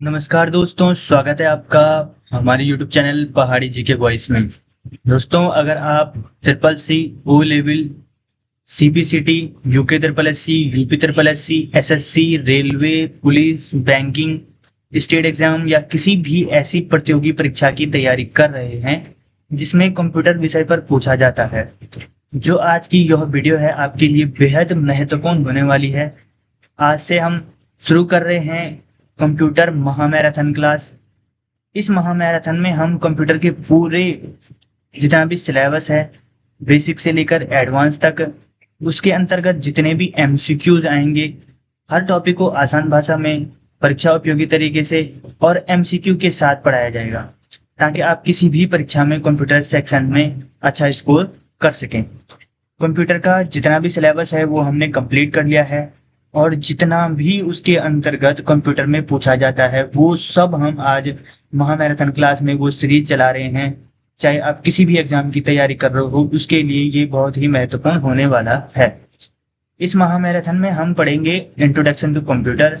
नमस्कार दोस्तों, स्वागत है आपका हमारे YouTube चैनल पहाड़ी जी के वॉइस में। दोस्तों, अगर आप triple C, O level, CPCT, UK triple S C, UP triple S C, SSC, railway, police, banking, state exam या किसी भी ऐसी प्रतियोगी परीक्षा की तैयारी कर रहे हैं जिसमें कंप्यूटर विषय पर पूछा जाता है, जो आज की यह वीडियो है आपके लिए बेहद महत्वपूर्ण होने वाली है। आज से हम शुरू कर रहे हैं कंप्यूटर महामैराथन क्लास। इस महामैराथन में हम कंप्यूटर के पूरे जितना भी सिलेबस है, बेसिक से लेकर एडवांस तक, उसके अंतर्गत जितने भी MCQs आएंगे, हर टॉपिक को आसान भाषा में, परीक्षा उपयोगी तरीके से और MCQ के साथ पढ़ाया जाएगा, ताकि आप किसी भी परीक्षा में कंप्यूटर सेक्शन में अच्छा स्कोर कर सकें। कंप्यूटर का जितना भी सिलेबस है वो हमने कंप्लीट कर लिया है, और जितना भी उसके अंतर्गत कंप्यूटर में पूछा जाता है वो सब हम आज महामैराथन क्लास में वो सीरीज चला रहे हैं। चाहे आप किसी भी एग्जाम की तैयारी कर रहे हो, उसके लिए ये बहुत ही महत्वपूर्ण होने वाला है। इस महामैराथन में हम पढ़ेंगे introduction to computer,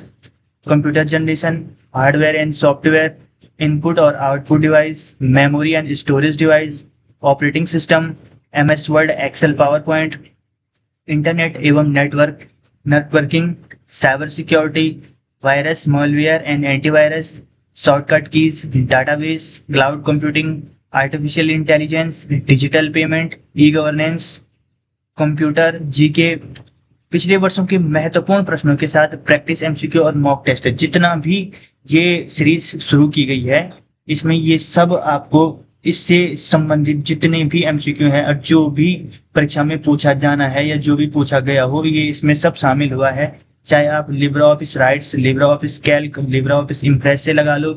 computer generation, hardware and software, input और output device, memory and storage device, operating system, MS Word, Excel, PowerPoint, internet एवं networking, cyber security, virus, malware and antivirus, shortcut keys, database, cloud computing, artificial intelligence, digital payment, e governance, computer, GK, पिछले वर्षों के महत्वपूर्ण प्रश्नों के साथ practice MCQ और mock test. जितना भी ये सीरीज शुरू की गई है, इसमें ये सब आपको इससे संबंधित जितने भी MCQ हैं और जो भी परीक्षा में पूछा जाना है या जो भी पूछा गया हो, ये इसमें सब शामिल हुआ है। चाहे आप Libre office rights, Libre office Calc, Libre office impress से लगा लो।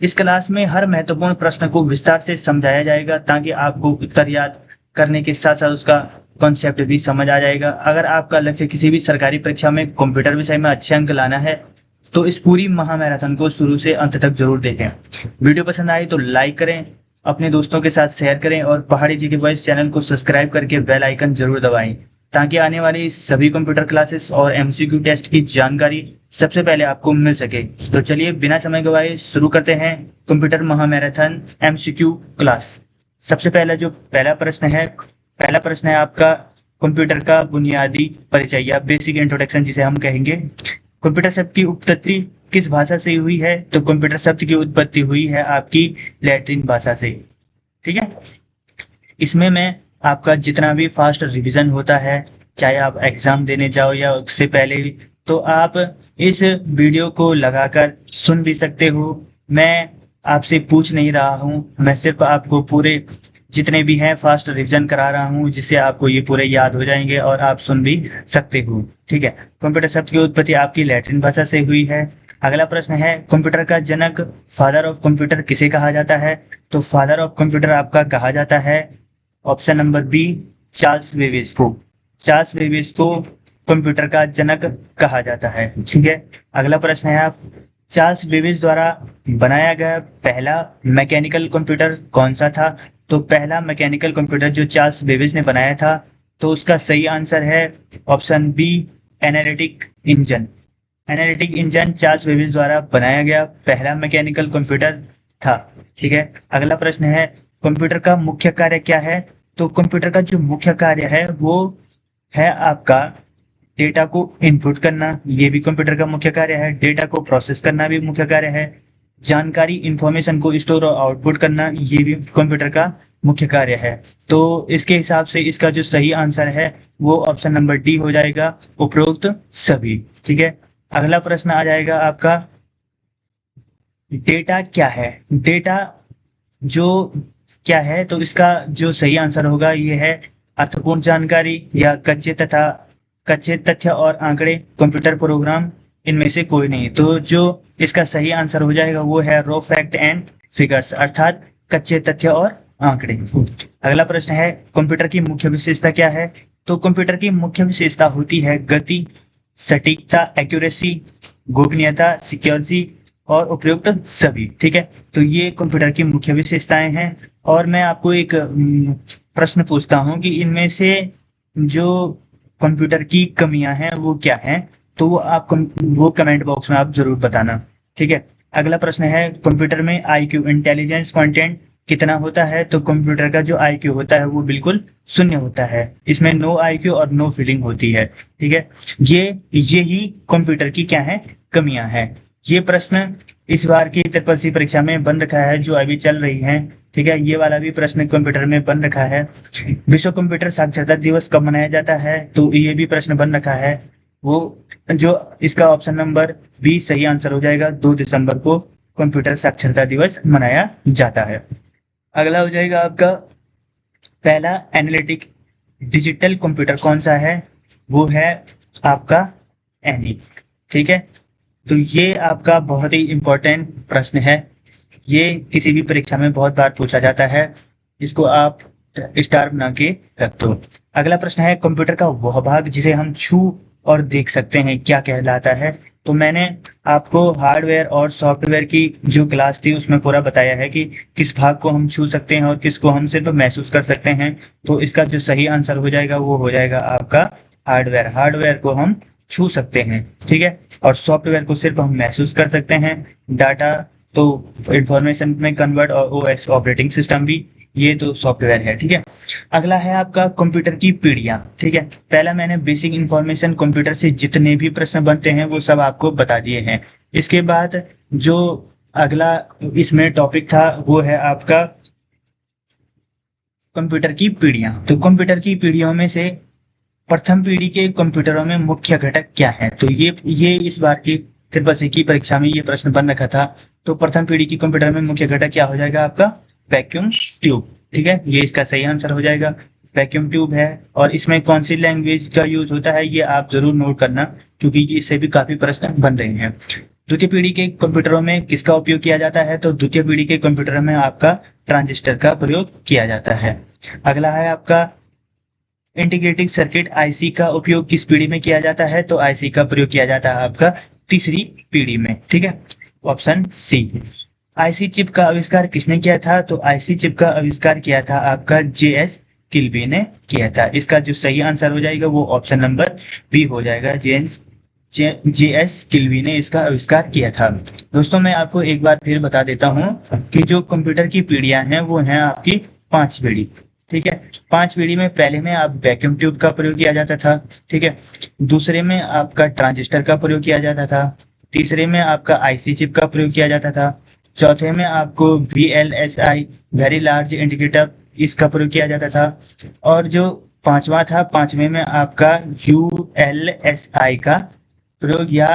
इस क्लास में हर महत्वपूर्ण प्रश्न को विस्तार से समझाया जाएगा, ताकि आपको उत्तर याद करने के साथ साथ उसका कॉन्सेप्ट भी समझ आ जाएगा। अगर आपका लक्ष्य किसी भी सरकारी परीक्षा में कंप्यूटर विषय में अच्छे अंक लाना है, तो इस पूरी महामैराथन को शुरू से अंत तक जरूर देखें। वीडियो पसंद आए तो लाइक करें, अपने दोस्तों के साथ शेयर करें और पहाड़ी जी के वॉइस चैनल को सब्सक्राइब करके बेल आइकन जरूर दबाएं, ताकि आने वाली सभी कंप्यूटर क्लासेस और MCQ टेस्ट की जानकारी सबसे पहले आपको मिल सके। तो चलिए बिना समय गवाए शुरू करते हैं कंप्यूटर महामैराथन MCQ क्लास। सबसे पहला जो पहला प्रश्न है आपका कंप्यूटर का बुनियादी परिचय या बेसिक इंट्रोडक्शन, जिसे हम कहेंगे। कंप्यूटर शब्द की उत्पत्ति किस भाषा से हुई है? तो कंप्यूटर शब्द की उत्पत्ति हुई है आपकी लैटिन भाषा से। ठीक है, इसमें मैं आपका जितना भी फास्ट रिवीजन होता है, चाहे आप एग्जाम देने जाओ या उससे पहले भी, तो आप इस वीडियो को लगाकर सुन भी सकते हो। मैं आपसे पूछ नहीं रहा हूं, मैं सिर्फ आपको पूरे जितने भी हैं फास्ट रिवीजन करा रहा हूं, जिससे आपको ये पूरे याद हो जाएंगे और आप सुन भी सकते हो। ठीक है, कंप्यूटर शब्द की उत्पत्ति आपकी लैटिन भाषा से हुई है। अगला प्रश्न है, कंप्यूटर का जनक, फादर ऑफ कंप्यूटर किसे कहा जाता है? तो फादर ऑफ कंप्यूटर आपका कहा जाता है option number B, Charles Babbage को। चार्ल्स बेबेज को कंप्यूटर का जनक कहा जाता है। ठीक है, अगला प्रश्न है आप, चार्ल्स बेबेज द्वारा बनाया गया पहला मैकेनिकल कंप्यूटर कौन सा था? तो पहला मैकेनिकल कंप्यूटर जो चार्ल्स बेबेज ने बनाया था, तो उसका सही आंसर है option B, analytic engine. Analytic engine Charles Babbage द्वारा बनाया गया पहला मैकेनिकल कंप्यूटर था। ठीक है, अगला प्रश्न है, कंप्यूटर का मुख्य कार्य क्या है? तो कंप्यूटर का जो मुख्य कार्य है वो है आपका डेटा को इनपुट करना, ये भी कंप्यूटर का मुख्य कार्य है। डेटा को प्रोसेस करना भी मुख्य कार्य है। जानकारी, इंफॉर्मेशन को स्टोर और आउटपुट करना, ये भी कंप्यूटर का मुख्य कार्य है। तो इसके हिसाब से इसका जो सही आंसर है वो ऑप्शन नंबर डी हो जाएगा, उपरोक्त सभी। ठीक है, अगला प्रश्न आ जाएगा आपका, डेटा क्या है? डेटा जो क्या है, तो इसका जो सही आंसर होगा ये है अर्थपूर्ण जानकारी या कच्चे तथ्य और आंकड़े, कंप्यूटर प्रोग्राम, इनमें से कोई नहीं। तो जो इसका सही आंसर हो जाएगा वो है रॉ फैक्ट एंड फिगर्स, अर्थात कच्चे तथ्य और आंकड़े। अगला प्रश्न है, कंप्यूटर की मुख्य विशेषता क्या है? तो कंप्यूटर की मुख्य विशेषता होती है गति, सटीकता, एक्यूरेसी, गोपनीयता, सिक्योरिटी और उपयुक्त सभी। ठीक है, तो ये कंप्यूटर की मुख्य विशेषताएं हैं। और मैं आपको एक प्रश्न पूछता हूं कि इनमें से जो कंप्यूटर की कमियां हैं वो क्या हैं, तो वो कमेंट बॉक्स में आप जरूर बताना। ठीक है, अगला प्रश्न है कंप्यूटर में आईक्यू इंटेलिजेंस कंटेंट कितना होता है? तो कंप्यूटर का जो आईक्यू होता है वो बिल्कुल शून्य होता है, इसमें नो आईक्यू और नो फीलिंग होती है। ठीक है, ये ही कंप्यूटर की क्या है, कमियां हैं। ये प्रश्न इस बार की ट्रिपल सी परीक्षा में बन रखा है जो अभी चल रही है। ठीक है, ये वाला भी प्रश्न कंप्यूटर में बन रखा है। विश्व कंप्यूटर साक्षरता दिवस कब मनाया जाता है? तो ये भी प्रश्न बन रखा है। वो जो इसका ऑप्शन नंबर 20 सही आंसर हो जाएगा। 2 दिसंबर को कंप्यूटर साक्षरता दिवस मनाया जाता है। अगला हो जाएगा आपका पहला एनालिटिक डिजिटल कंप्यूटर कौन सा है? वो है आपका एनी। ठीक है, तो ये आपका बहुत ही इंपॉर्टेंट प्रश्न है। ये किसी भी परीक्षा में बहुत बार पूछा जाता है, इसको आप स्टार बना के रख दो। अगला प्रश्न है कंप्यूटर का वह भाग जिसे हम छू और देख सकते हैं क्या कहलाता है? तो मैंने आपको हार्डवेयर और सॉफ्टवेयर की जो क्लास थी उसमें पूरा बताया है कि किस भाग को हम छू सकते हैं और किसको हम सिर्फ महसूस कर सकते हैं। तो इसका जो सही आंसर हो जाएगा वो हो जाएगा आपका हार्डवेयर। हार्डवेयर को हम छू सकते हैं, ठीक है, और सॉफ्टवेयर को सिर्फ हम महसूस कर सकते हैं। डाटा तो इंफॉर्मेशन में कन्वर्ट और ओएस ऑपरेटिंग सिस्टम भी, ये तो सॉफ्टवेयर है। ठीक है, अगला है आपका कंप्यूटर की पीढ़ियां। ठीक है, पहला मैंने बेसिक इंफॉर्मेशन कंप्यूटर से जितने भी प्रश्न बनते हैं वो सब आपको बता दिए हैं। इसके बाद जो अगला इसमें टॉपिक था वो है आपका कंप्यूटर की पीढ़ियां। तो कंप्यूटर की पीढ़ियों में से प्रथम पीढ़ी के कंप्यूटरों में मुख्य घटक क्या है? तो ये इस बार की ट्रिपल सी की परीक्षा में ये प्रश्न बन रखा था। तो प्रथम पीढ़ी की कंप्यूटर में मुख्य घटक क्या हो जाएगा आपका? Vacuum tube. ठीक है, ये इसका सही आंसर हो जाएगा, वैक्यूम ट्यूब है। और इसमें कौन सी लैंग्वेज का यूज होता है ये आप जरूर नोट करना, क्योंकि इससे भी काफी प्रश्न बन रहे हैं। द्वितीय पीढ़ी के कंप्यूटरों में किसका उपयोग किया जाता है? तो द्वितीय पीढ़ी के कंप्यूटर में आपका ट्रांजिस्टर का प्रयोग किया जाता है। अगला है आपका इंटीग्रेटेड सर्किट आईसी का उपयोग किस पीढ़ी में किया जाता है? तो आईसी का प्रयोग किया जाता है आपका तीसरी पीढ़ी में। ठीक है, ऑप्शन सी। आईसी चिप का आविष्कार किसने किया था? तो आईसी चिप का आविष्कार किया था आपका जेएस किल्वी ने किया था। इसका जो सही आंसर हो जाएगा वो ऑप्शन नंबर बी हो जाएगा, जेएस किल्वी ने इसका आविष्कार किया था। दोस्तों मैं आपको एक बार फिर बता देता हूँ कि जो कंप्यूटर की पीढ़ियां हैं वो हैं आपकी 5 पीढ़ी। ठीक है, 5 पीढ़ी में पहले में आप वैक्यूम ट्यूब का प्रयोग किया जाता था। ठीक है, दूसरे में आपका ट्रांजिस्टर का प्रयोग किया जाता था। तीसरे में आपका आईसी चिप का प्रयोग किया जाता था। चौथे में आपको वीएलएसआई वेरी लार्ज इंटीग्रेटर इसका प्रयोग किया जाता था। और जो पांचवा था, पांचवे में आपका यूएलएसआई का प्रयोग या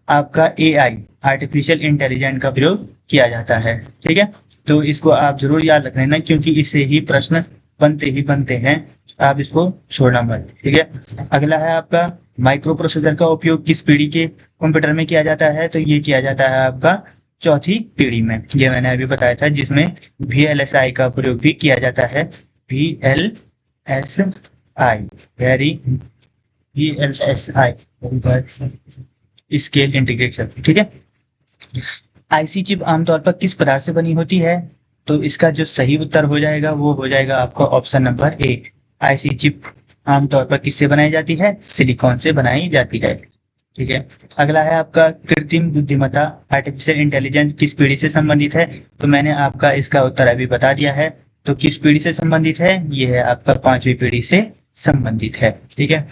आपका एआई आर्टिफिशियल इंटेलिजेंस का प्रयोग किया जाता है। ठीक है, तो इसको आप जरूर याद रख लेना, क्योंकि इससे ही प्रश्न बनते हैं, आप इसको छोड़ना मत। ठीक है, अगला है आपका माइक्रो प्रोसेसर का उपयोग किस पीढ़ी के कंप्यूटर में किया जाता है? तो ये किया जाता है आपका चौथी पीढ़ी में, ये मैंने अभी बताया था, जिसमें वीएलएसआई का प्रयोग भी किया जाता है। VLSI scale integration. ठीक है, आईसी चिप आमतौर पर किस पदार्थ से बनी होती है? तो इसका जो सही उत्तर हो जाएगा वो हो जाएगा आपका option number A. IC chip आमतौर पर किससे बनाई जाती है? सिलिकॉन से बनाई जाती है। ठीक है, अगला है आपका कृत्रिम बुद्धिमत्ता आर्टिफिशियल इंटेलिजेंस किस पीढ़ी से संबंधित है? तो मैंने आपका इसका उत्तर अभी बता दिया है। तो किस पीढ़ी से संबंधित है? ये है आपका 5वीं पीढ़ी से संबंधित है। ठीक है,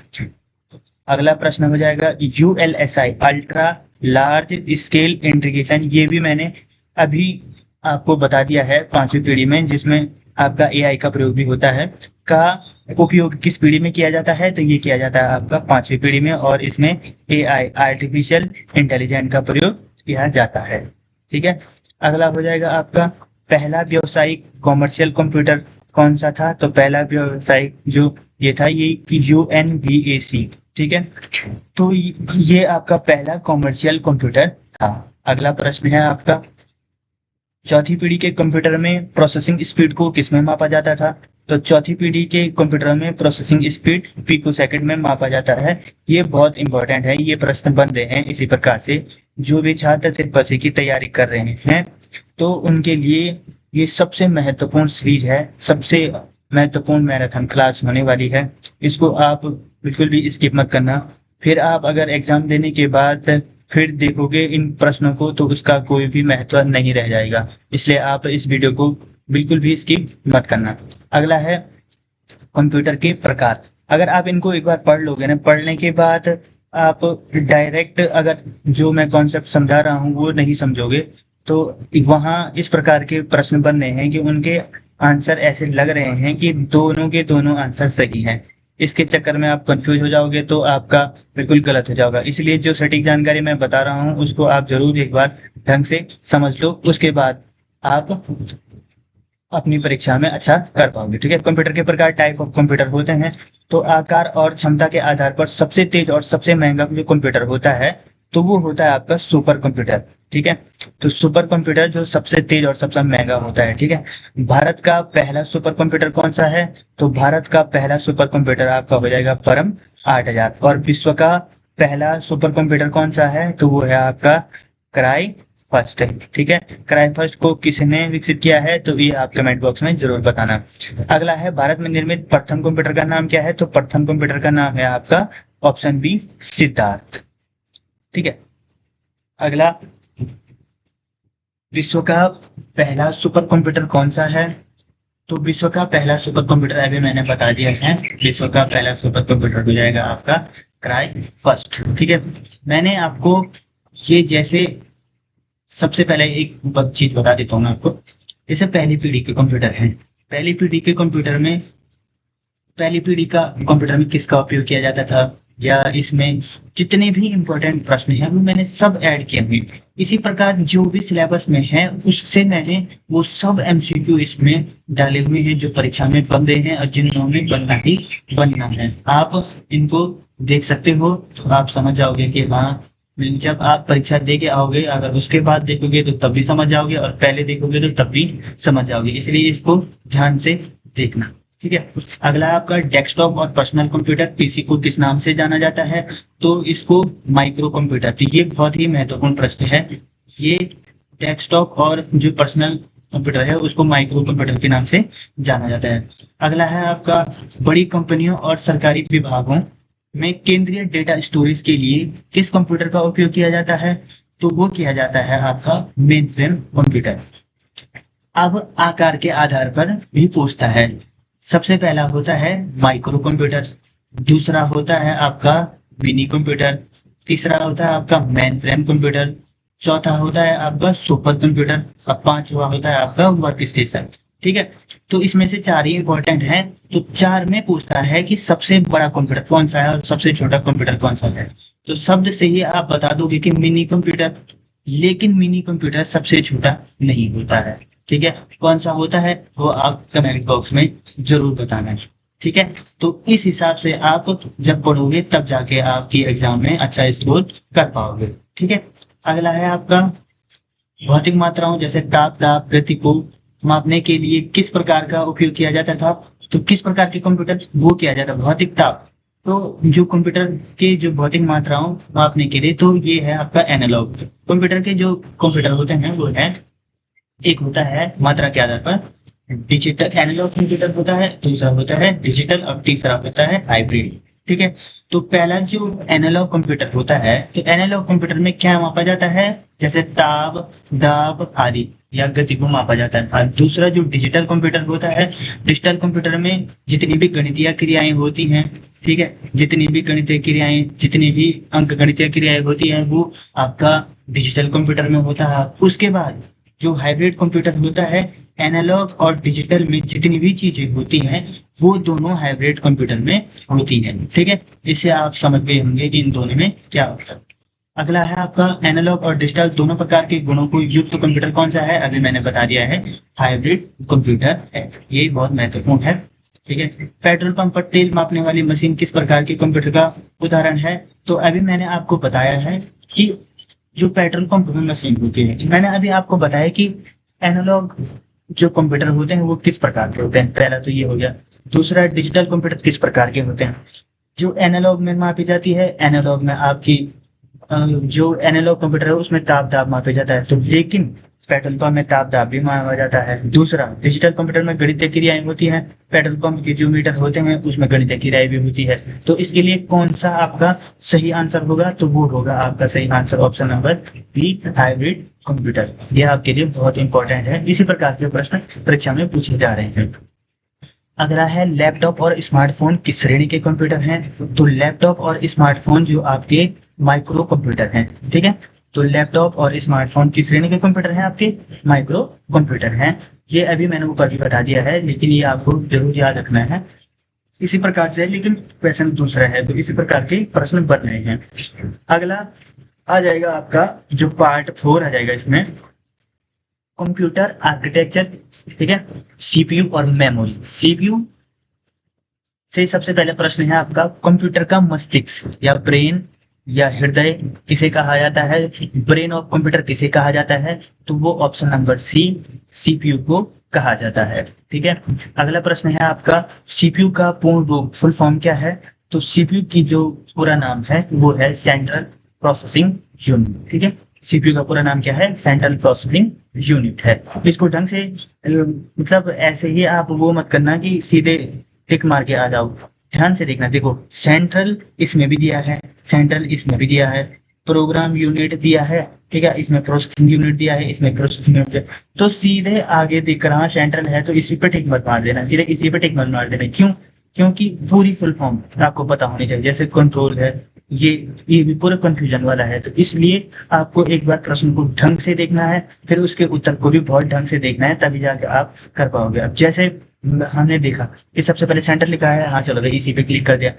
अगला प्रश्न हो जाएगा ULSI ultra large scale integration. ये भी मैंने अभी आपको बता दिया है 5वीं पीढ़ी में, जिसमें आपका एआई का प्रयोग भी होता है, का उपयोग किस पीढ़ी में किया जाता है? तो ये किया जाता है आपका 5वीं पीढ़ी में, और इसमें एआई आर्टिफिशियल इंटेलिजेंस का प्रयोग किया जाता है। ठीक है, अगला हो जाएगा आपका पहला व्यावसायिक कॉमर्शियल कंप्यूटर कौन सा था? तो पहला व्यावसायिक जो ये था ये UNVAC। ठीक है, तो ये आपका पहला कॉमर्शियल कंप्यूटर था। अगला प्रश्न है आपका चौथी पीढ़ी के कंप्यूटर में प्रोसेसिंग स्पीड को किस में मापा जाता था? तो चौथी पीढ़ी के कंप्यूटर में प्रोसेसिंग स्पीड पिकोसेकंड में मापा जाता है। ये बहुत इंपॉर्टेंट है, ये प्रश्न बन रहे हैं इसी प्रकार से। जो भी छात्र ट्रिपल सी की तैयारी कर रहे हैं तो उनके लिए ये सबसे महत्वपूर्ण सीरीज है, सबसे महत्वपूर्ण मैराथन क्लास होने वाली है। इसको आप बिल्कुल भी स्किप मत करना। फिर आप अगर एग्जाम देने के बाद फिर देखोगे इन प्रश्नों को तो उसका कोई भी महत्व नहीं रह जाएगा। इसलिए आप इस वीडियो को बिल्कुल भी स्किप मत करना। अगला है कंप्यूटर के प्रकार। अगर आप इनको एक बार पढ़ लोगे ना, पढ़ने के बाद आप डायरेक्ट अगर जो मैं कॉन्सेप्ट समझा रहा हूँ वो नहीं समझोगे तो वहाँ इस प्रकार के प्रश्न बन रहे हैं कि उनके आंसर ऐसे लग रहे हैं कि दोनों के दोनों आंसर सही हैं। इसके चक्कर में आप कंफ्यूज हो जाओगे तो आपका बिल्कुल गलत हो जाएगा। इसलिए जो सटीक जानकारी मैं बता रहा हूँ उसको आप जरूर एक बार ढंग से समझ लो, उसके बाद आप अपनी परीक्षा में अच्छा कर पाओगे। ठीक है। कंप्यूटर के प्रकार टाइप ऑफ कंप्यूटर होते हैं। तो आकार और क्षमता के आधार पर सबसे तेज और सबसे महंगा जो कंप्यूटर होता है तो वो होता है आपका सुपर कंप्यूटर। ठीक है। तो सुपर कंप्यूटर जो सबसे तेज और सबसे महंगा होता है। ठीक है। भारत का पहला सुपर कंप्यूटर कौन सा है? तो भारत का पहला सुपर कंप्यूटर आपका हो जाएगा परम 8000। और विश्व का पहला सुपर कंप्यूटर कौन सा है? तो वो है आपका क्राई फर्स्ट है। ठीक है। क्राई फर्स्ट को किसने विकसित किया है? तो ये आप कमेंट बॉक्स में जरूर बताना। अगला है भारत में निर्मित प्रथम कंप्यूटर का नाम क्या है? तो प्रथम कंप्यूटर का नाम है आपका ऑप्शन बी सिद्धार्थ। ठीक है। अगला, विश्व का पहला सुपर कंप्यूटर कौन सा है? तो विश्व का पहला सुपर कंप्यूटर अभी मैंने बता दिया है, विश्व का पहला सुपर कंप्यूटर हो जाएगा आपका क्राई फर्स्ट। ठीक है। मैंने आपको ये जैसे सबसे पहले एक चीज बता देता हूँ मैं आपको। जैसे पहली पीढ़ी के कंप्यूटर हैं, पहली पीढ़ी के कंप्यूटर में, पहली पीढ़ी का कंप्यूटर में किसका उपयोग किया जाता था, या इसमें जितने भी इंपॉर्टेंट प्रश्न हैं वो मैंने सब ऐड किए हुए। इसी प्रकार जो भी सिलेबस में है उससे मैंने वो सब एमसीक्यू इसमें डाले हुए हैं जो परीक्षा में बन रहे हैं और जिन्होंने में बनना ही बनना है। आप इनको देख सकते हो तो आप समझ जाओगे कि हाँ, जब आप परीक्षा दे के आओगे अगर उसके बाद देखोगे तो तब भी समझ जाओगे और पहले देखोगे तो तब भी समझ जाओगे। इसलिए इसको ध्यान से देखना। ठीक है। अगला आपका डेस्कटॉप और पर्सनल कंप्यूटर, पीसी को किस नाम से जाना जाता है? तो इसको माइक्रो कंप्यूटर। तो ये बहुत ही महत्वपूर्ण प्रश्न है। ये डेस्कटॉप और जो पर्सनल कंप्यूटर है उसको माइक्रो कंप्यूटर के नाम से जाना जाता है। अगला है आपका बड़ी कंपनियों और सरकारी विभागों में केंद्रीय डेटा स्टोरेज के लिए किस कंप्यूटर का उपयोग किया जाता है? तो वो किया जाता है आपका मेन फ्रेम कंप्यूटर। अब आकार के आधार पर भी पूछता है। सबसे पहला होता है माइक्रो कंप्यूटर, दूसरा होता है आपका मिनी कंप्यूटर, तीसरा होता है आपका मेन फ्रेम कंप्यूटर, चौथा होता है आपका सुपर कंप्यूटर और पांचवा होता है आपका वर्क स्टेशन। ठीक है। तो इसमें से चार ही इंपॉर्टेंट हैं। तो चार में पूछता है कि सबसे बड़ा कंप्यूटर कौन सा है और सबसे छोटा कंप्यूटर कौन सा है। तो शब्द से ही आप बता दोगे कि मिनी कंप्यूटर, लेकिन मिनी कंप्यूटर सबसे छोटा नहीं होता है। ठीक है। कौन सा होता है वो आप कमेंट बॉक्स में जरूर बताना। ठीक है। तो इस हिसाब से आप जब पढ़ोगे तब जाके आपकी एग्जाम में अच्छा स्कोर कर पाओगे। ठीक है। अगला है आपका भौतिक मात्राओं जैसे ताप, दाब, गति को मापने के लिए किस प्रकार का उपयोग किया जाता था? तो किस प्रकार के कंप्यूटर वो किया जाता है? भौतिक ताप। तो जो कंप्यूटर के जो भौतिक मात्राओं मापने के लिए, तो ये है आपका एनालॉग कंप्यूटर के जो कंप्यूटर होते हैं वो है, एक होता है मात्रा के आधार पर डिजिटल एनालॉग कंप्यूटर होता है, दूसरा होता है डिजिटल और तीसरा होता है हाइब्रिड। ठीक है। तो पहला जो एनालॉग कंप्यूटर होता है, तो एनालॉग कंप्यूटर में क्या मापा जाता है? जैसे ताप, दाब आदि या गति को मापा जाता है। और दूसरा जो डिजिटल कंप्यूटर होता है, डिजिटल कंप्यूटर में जितनी भी गणितीय क्रियाएं होती हैं, ठीक है, जितनी भी गणितीय क्रियाएं, जितनी भी अंक गणितीय क्रियाएं होती हैं वो आपका डिजिटल कंप्यूटर में होता है। उसके बाद जो हाइब्रिड कंप्यूटर होता है, एनालॉग और डिजिटल में जितनी भी चीजें होती हैं वो दोनों हाइब्रिड कंप्यूटर में होती हैं। ठीक है। इससे आप समझ गए होंगे कि इन दोनों में क्या होता है। अगला है आपका एनालॉग और डिजिटल दोनों प्रकार के गुणों को युक्त कंप्यूटर कौन सा है? अभी मैंने बता दिया है, हाइब्रिड कंप्यूटर है। ये बहुत महत्वपूर्ण है। ठीक है। पेट्रोल पंप पर तेल मापने वाली मशीन किस प्रकार के कंप्यूटर का उदाहरण है? तो अभी मैंने आपको बताया है कि जो पेट्रोल पंप में मशीन होती है, मैंने अभी आपको बताया कि एनालॉग जो कंप्यूटर होते हैं वो किस प्रकार के होते हैं। पहला तो ये हो गया। दूसरा, डिजिटल कंप्यूटर किस प्रकार के होते हैं। जो एनालॉग में मापी जाती है, एनालॉग में आपकी जो एनालॉग कंप्यूटर है उसमें ताप दाब मापा जाता है। तो लेकिन पेट्रोल पंप में ताप भी मांगा जाता है। दूसरा, डिजिटल कंप्यूटर में गणितीय क्रियाएं होती हैं। पेट्रोल पंप के जो मीटर होते हैं उसमें गणितीय क्रियाएं भी होती है। तो इसके लिए कौन सा आपका सही आंसर होगा, तो वो होगा आपका सही answer option number B, hybrid computer. यह आपके लिए बहुत इंपॉर्टेंट है। इसी प्रकार के प्रश्न परीक्षा में पूछे जा रहे हैं। अगला है लैपटॉप और स्मार्टफोन किस श्रेणी के कंप्यूटर हैं? तो लैपटॉप और स्मार्टफोन जो आपके माइक्रो कंप्यूटर हैं, ठीक है। तो लैपटॉप और स्मार्टफोन किस श्रेणी के कंप्यूटर हैं? आपके माइक्रो कंप्यूटर हैं। ये अभी मैंने ऊपर भी बता दिया है, लेकिन ये आपको जरूर याद रखना है। इसी प्रकार से, लेकिन क्वेश्चन दूसरा है, तो इसी प्रकार के प्रश्न बन रहे हैं। अगला आ जाएगा आपका जो पार्ट 4 आ जाएगा इसमें, कंप्यूटर आर्किटेक्चर, ठीक है, सीपीयू और मेमोरी। सीपीयू से सबसे पहले प्रश्न है आपका, कंप्यूटर का मस्तिष्क या ब्रेन या हृदय किसे कहा जाता है? ब्रेन ऑफ कंप्यूटर किसे कहा जाता है? तो वो ऑप्शन नंबर सी, सीपीयू को कहा जाता है, ठीक है। अगला प्रश्न है आपका, सीपीयू का पूर्ण रूप फुल फॉर्म क्या है? तो सीपीयू की जो पूरा नाम है वो है सेंट्रल प्रोसेसिंग यूनिट, ठीक है। सीपीयू का पूरा नाम क्या है? सेंट्रल प्रोसेसिंग यूनिट है। इसको ढंग से मतलब ऐसे ही आप वो मत करना कि सीधे टिक मार के आ जाओ, ध्यान से देखना। देखो, सेंट्रल इसमें भी दिया है, सेंट्रल इसमें भी दिया है, प्रोग्राम यूनिट दिया है, ठीक है, इसमें प्रोसेसिंग यूनिट दिया है, इसमें प्रोसेसिंग यूनिट है। तो सीधे आगे दिख रहा सेंट्रल है तो इसी पे टिक मत मार देना, सीधे इसी पे टिक मत मार देना। क्यों? क्योंकि पूरी फुल फॉर्म आपको पता होनी चाहिए। जैसे कंट्रोल है, ये भी पूरा कंफ्यूजन वाला है, तो इसलिए आपको एक बार प्रश्न को ढंग से देखना है, फिर उसके उत्तर को भी बहुत ढंग से देखना है, तभी जाके आप कर पाओगे। अब जैसे हमने देखा कि सबसे पहले सेंटर लिखा है, हाँ चलो भाई इसी पे क्लिक कर दिया,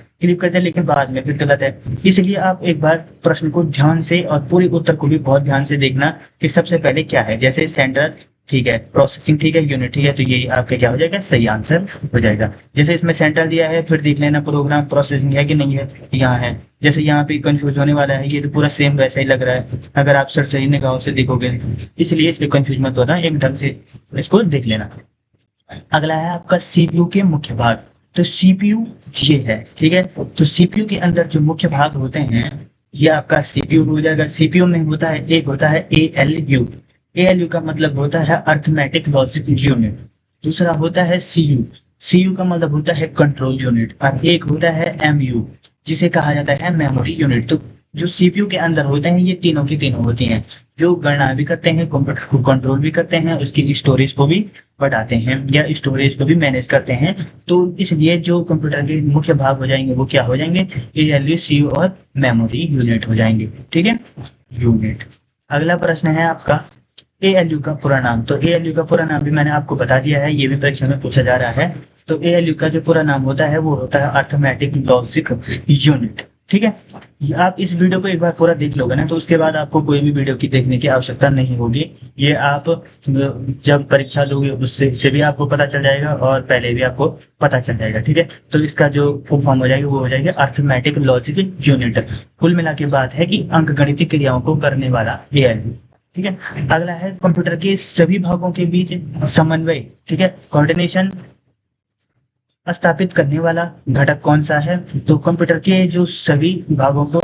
लेकिन बाद में फिर गलत है। इसलिए आप एक बार प्रश्न को ध्यान से और पूरे उत्तर को भी बहुत ध्यान से देखना कि सबसे पहले क्या है। जैसे सेंटर, ठीक है, प्रोसेसिंग, ठीक है, यूनिट, ठीक है, तो ये आपका क्या हो जाएगा? सही आंसर हो जाएगा। जैसे इसमें सेंटर दिया है, फिर देख लेना प्रोग्राम प्रोसेसिंग है कि नहीं है, यहाँ है। जैसे यहाँ पे कंफ्यूज होने वाला है, ये तो पूरा सेम वैसा ही लग रहा है अगर आप सर सही निगाहों से देखोगे, इसलिए इसलिए कंफ्यूज मत होना, एक ढंग से इसको देख लेना। अगला है आपका सीपीयू के मुख्य भाग। तो सीपीयू ये है, ठीक है। तो सीपीयू के अंदर जो मुख्य भाग होते हैं ये आपका सीपीयू हो जाएगा। सीपीयू में होता है, एक होता है एएलयू, एएलयू का मतलब होता है अर्थमेटिक लॉजिक यूनिट। दूसरा होता है सीयू, सीयू का मतलब होता है कंट्रोल यूनिट। और एक होता है एमयू जिसे कहा जाता है मेमोरी यूनिट। तो जो सीपीयू के अंदर होते हैं ये तीनों की तीनों होती हैं, जो गणना भी करते हैं, कंप्यूटर को कंट्रोल भी करते हैं, उसकी स्टोरेज को भी बढ़ाते हैं या स्टोरेज को भी मैनेज करते हैं। तो इसलिए जो कंप्यूटर के मुख्य भाग हो जाएंगे वो क्या हो जाएंगे? एएलयू, सीयू और मेमोरी यूनिट हो जाएंगे, ठीक है, यूनिट। अगला प्रश्न है आपका एएलयू का पूरा नाम। तो एएलयू का पूरा नाम भी मैंने आपको बता दिया है, ये भी परीक्षा में पूछा जा रहा है। तो एएलयू का जो पूरा नाम होता है वो होता है अर्थमेटिक लॉजिक यूनिट, ठीक है। आप इस वीडियो को एक बार पूरा देख लोगे ना तो उसके बाद आपको कोई भी वीडियो की देखने की आवश्यकता नहीं होगी। ये आप जब परीक्षा दोगे उससे भी आपको पता चल जाएगा और पहले भी आपको पता चल जाएगा, ठीक है। तो इसका जो फुल फॉर्म हो जाएगा वो हो जाएगा अर्थमेटिक लॉजिक यूनिट। कुल मिला के बात है कि अंकगणितीय क्रियाओं को करने वाला एएलयू, ठीक है। अगला है कंप्यूटर के सभी भागों के बीच समन्वय, ठीक है, कोऑर्डिनेशन स्थापित करने वाला घटक कौन सा है? तो कंप्यूटर के जो सभी भागों को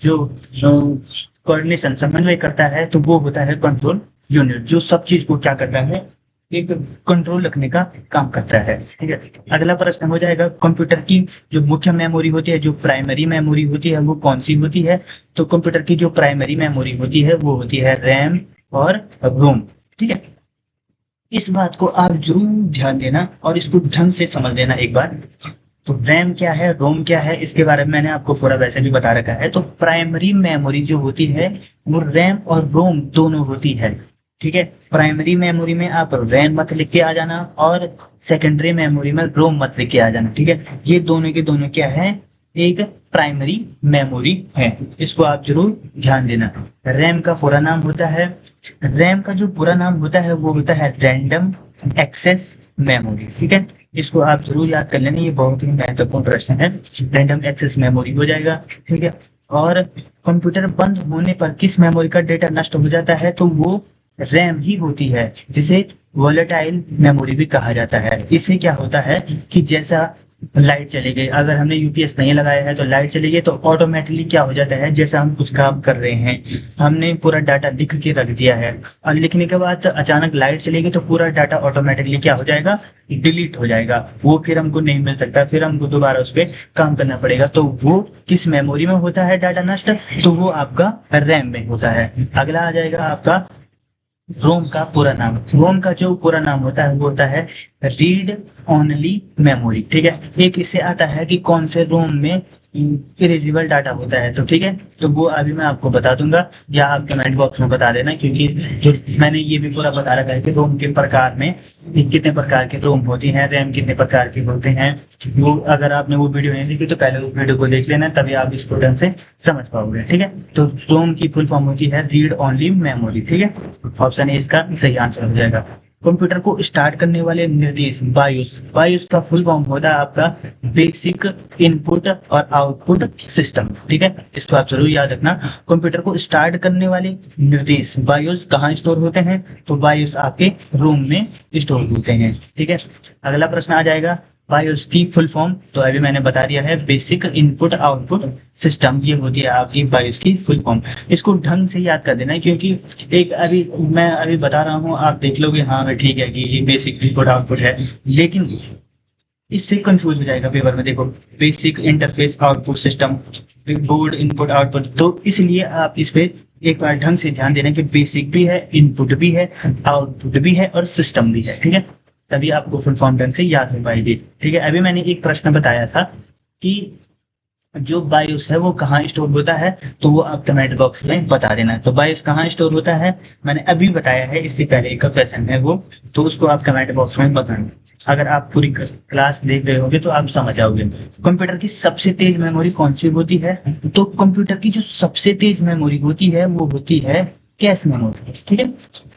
जो कोऑर्डिनेशन समन्वय करता है तो वो होता है कंट्रोल यूनिट, जो सब चीज को क्या करता है? एक कंट्रोल रखने का काम करता है, ठीक है। अगला प्रश्न हो जाएगा कंप्यूटर की जो मुख्य मेमोरी होती है, जो प्राइमरी मेमोरी होती है वो कौन सी होती है? तो कंप्यूटर की जो प्राइमरी मेमोरी होती है वो होती है रैम और रोम, ठीक है। इस बात को आप जरूर ध्यान देना और इसको ढंग से समझ लेना एक बार। तो रैम क्या है, रोम क्या है, इसके बारे में मैंने आपको पूरा वैसे भी बता रखा है। तो प्राइमरी मेमोरी जो होती है वो रैम और रोम दोनों होती है, ठीक है। प्राइमरी मेमोरी में आप रैम मत लिख के आ जाना और सेकेंडरी मेमोरी में रोम मत लिख के आ जाना, ठीक है। ये दोनों के दोनों क्या है? एक प्राइमरी मेमोरी है, इसको आप जरूर ध्यान देना। रैम का पूरा नाम होता है, रैम का जो पूरा नाम होता है वो होता है रैंडम एक्सेस मेमोरी, ठीक है। इसको आप जरूर याद कर लेना, ये बहुत ही महत्वपूर्ण प्रश्न है। रैंडम एक्सेस मेमोरी हो जाएगा, ठीक है। और कंप्यूटर बंद होने पर किस मेमोरी का डेटा नष्ट हो जाता है? तो वो रैम ही होती है, जिसे वोलेटाइल मेमोरी भी कहा जाता है। इससे क्या होता है कि जैसा लाइट चली गई, अगर हमने यूपीएस नहीं लगाया है तो लाइट चली गई, तो ऑटोमेटिकली क्या हो जाता है, जैसे हम कुछ काम कर रहे हैं, हमने पूरा डाटा लिख के रख दिया है और लिखने के बाद अचानक लाइट चली गई तो पूरा डाटा ऑटोमेटिकली क्या हो जाएगा, डिलीट हो जाएगा, वो फिर हमको नहीं मिल सकता, फिर हमको दोबारा उस पर काम करना पड़ेगा। तो वो किस मेमोरी में होता है डाटा नष्ट, तो वो आपका रैम में होता है। अगला आ जाएगा आपका रोम का पूरा नाम। रोम का जो पूरा नाम होता है वो होता है रीड ओनली मेमोरी, ठीक है। एक इससे आता है कि कौन से रोम में इरेजिबल डाटा होता है, तो ठीक है, तो वो अभी मैं आपको बता दूंगा या आप कमेंट बॉक्स में बता देना, क्योंकि जो मैंने ये भी पूरा बता रखा है कि रोम के प्रकार में कितने प्रकार के रोम होती हैं, रैम कितने प्रकार के होते हैं। वो अगर आपने वो वीडियो नहीं देखी तो पहले उस वीडियो को देख लेना, तभी आप इसको ढंग से समझ पाओगे, ठीक है। तो रोम की फुल फॉर्म होती है रीड ओनली मेमोरी, ठीक है। ऑप्शन ए इसका सही आंसर हो जाएगा। कंप्यूटर को स्टार्ट करने वाले निर्देश बायोस। बायोस का फुल फॉर्म होता है आपका बेसिक इनपुट और आउटपुट सिस्टम, ठीक है, इसको आप जरूर याद रखना। कंप्यूटर को स्टार्ट करने वाले निर्देश बायोस कहाँ स्टोर होते हैं, तो बायोस आपके रोम में स्टोर होते हैं, ठीक है। अगला प्रश्न आ जाएगा बायोस की फुल फॉर्म, तो अभी मैंने बता दिया है बेसिक इनपुट आउटपुट सिस्टम, ये होती है आपकी बायोस की फुल फॉर्म। इसको ढंग से याद कर देना, क्योंकि एक अभी मैं अभी बता रहा हूँ, आप देख लोगे हाँ ठीक है कि ये बेसिक इनपुट आउटपुट है, लेकिन इससे कंफ्यूज हो जाएगा पेपर में। देखो basic interface output system, board input output, तो इसलिए आप इस पे एक बार ढंग से ध्यान देना कि बेसिक भी है, इनपुट भी है, आउटपुट भी है और सिस्टम भी है, ठीक है, तभी आपको फुल फॉर्म ढंग से याद हो पाएगी, ठीक है। अभी मैंने एक प्रश्न बताया था कि जो बायोस है वो कहाँ स्टोर होता है, तो वो आप कमेंट बॉक्स में बता देना। तो बायोस कहाँ स्टोर होता है मैंने अभी बताया है, इससे पहले एक क्वेश्चन है वो, तो उसको आप कमेंट बॉक्स में बताना। अगर आप पूरी क्लास देख रहे होगे तो आप समझ जाओगे। कंप्यूटर की सबसे तेज मेमोरी कौन सी होती है, तो कंप्यूटर की जो सबसे तेज मेमोरी होती है वो होती है कैश मेमोरी, ठीक है।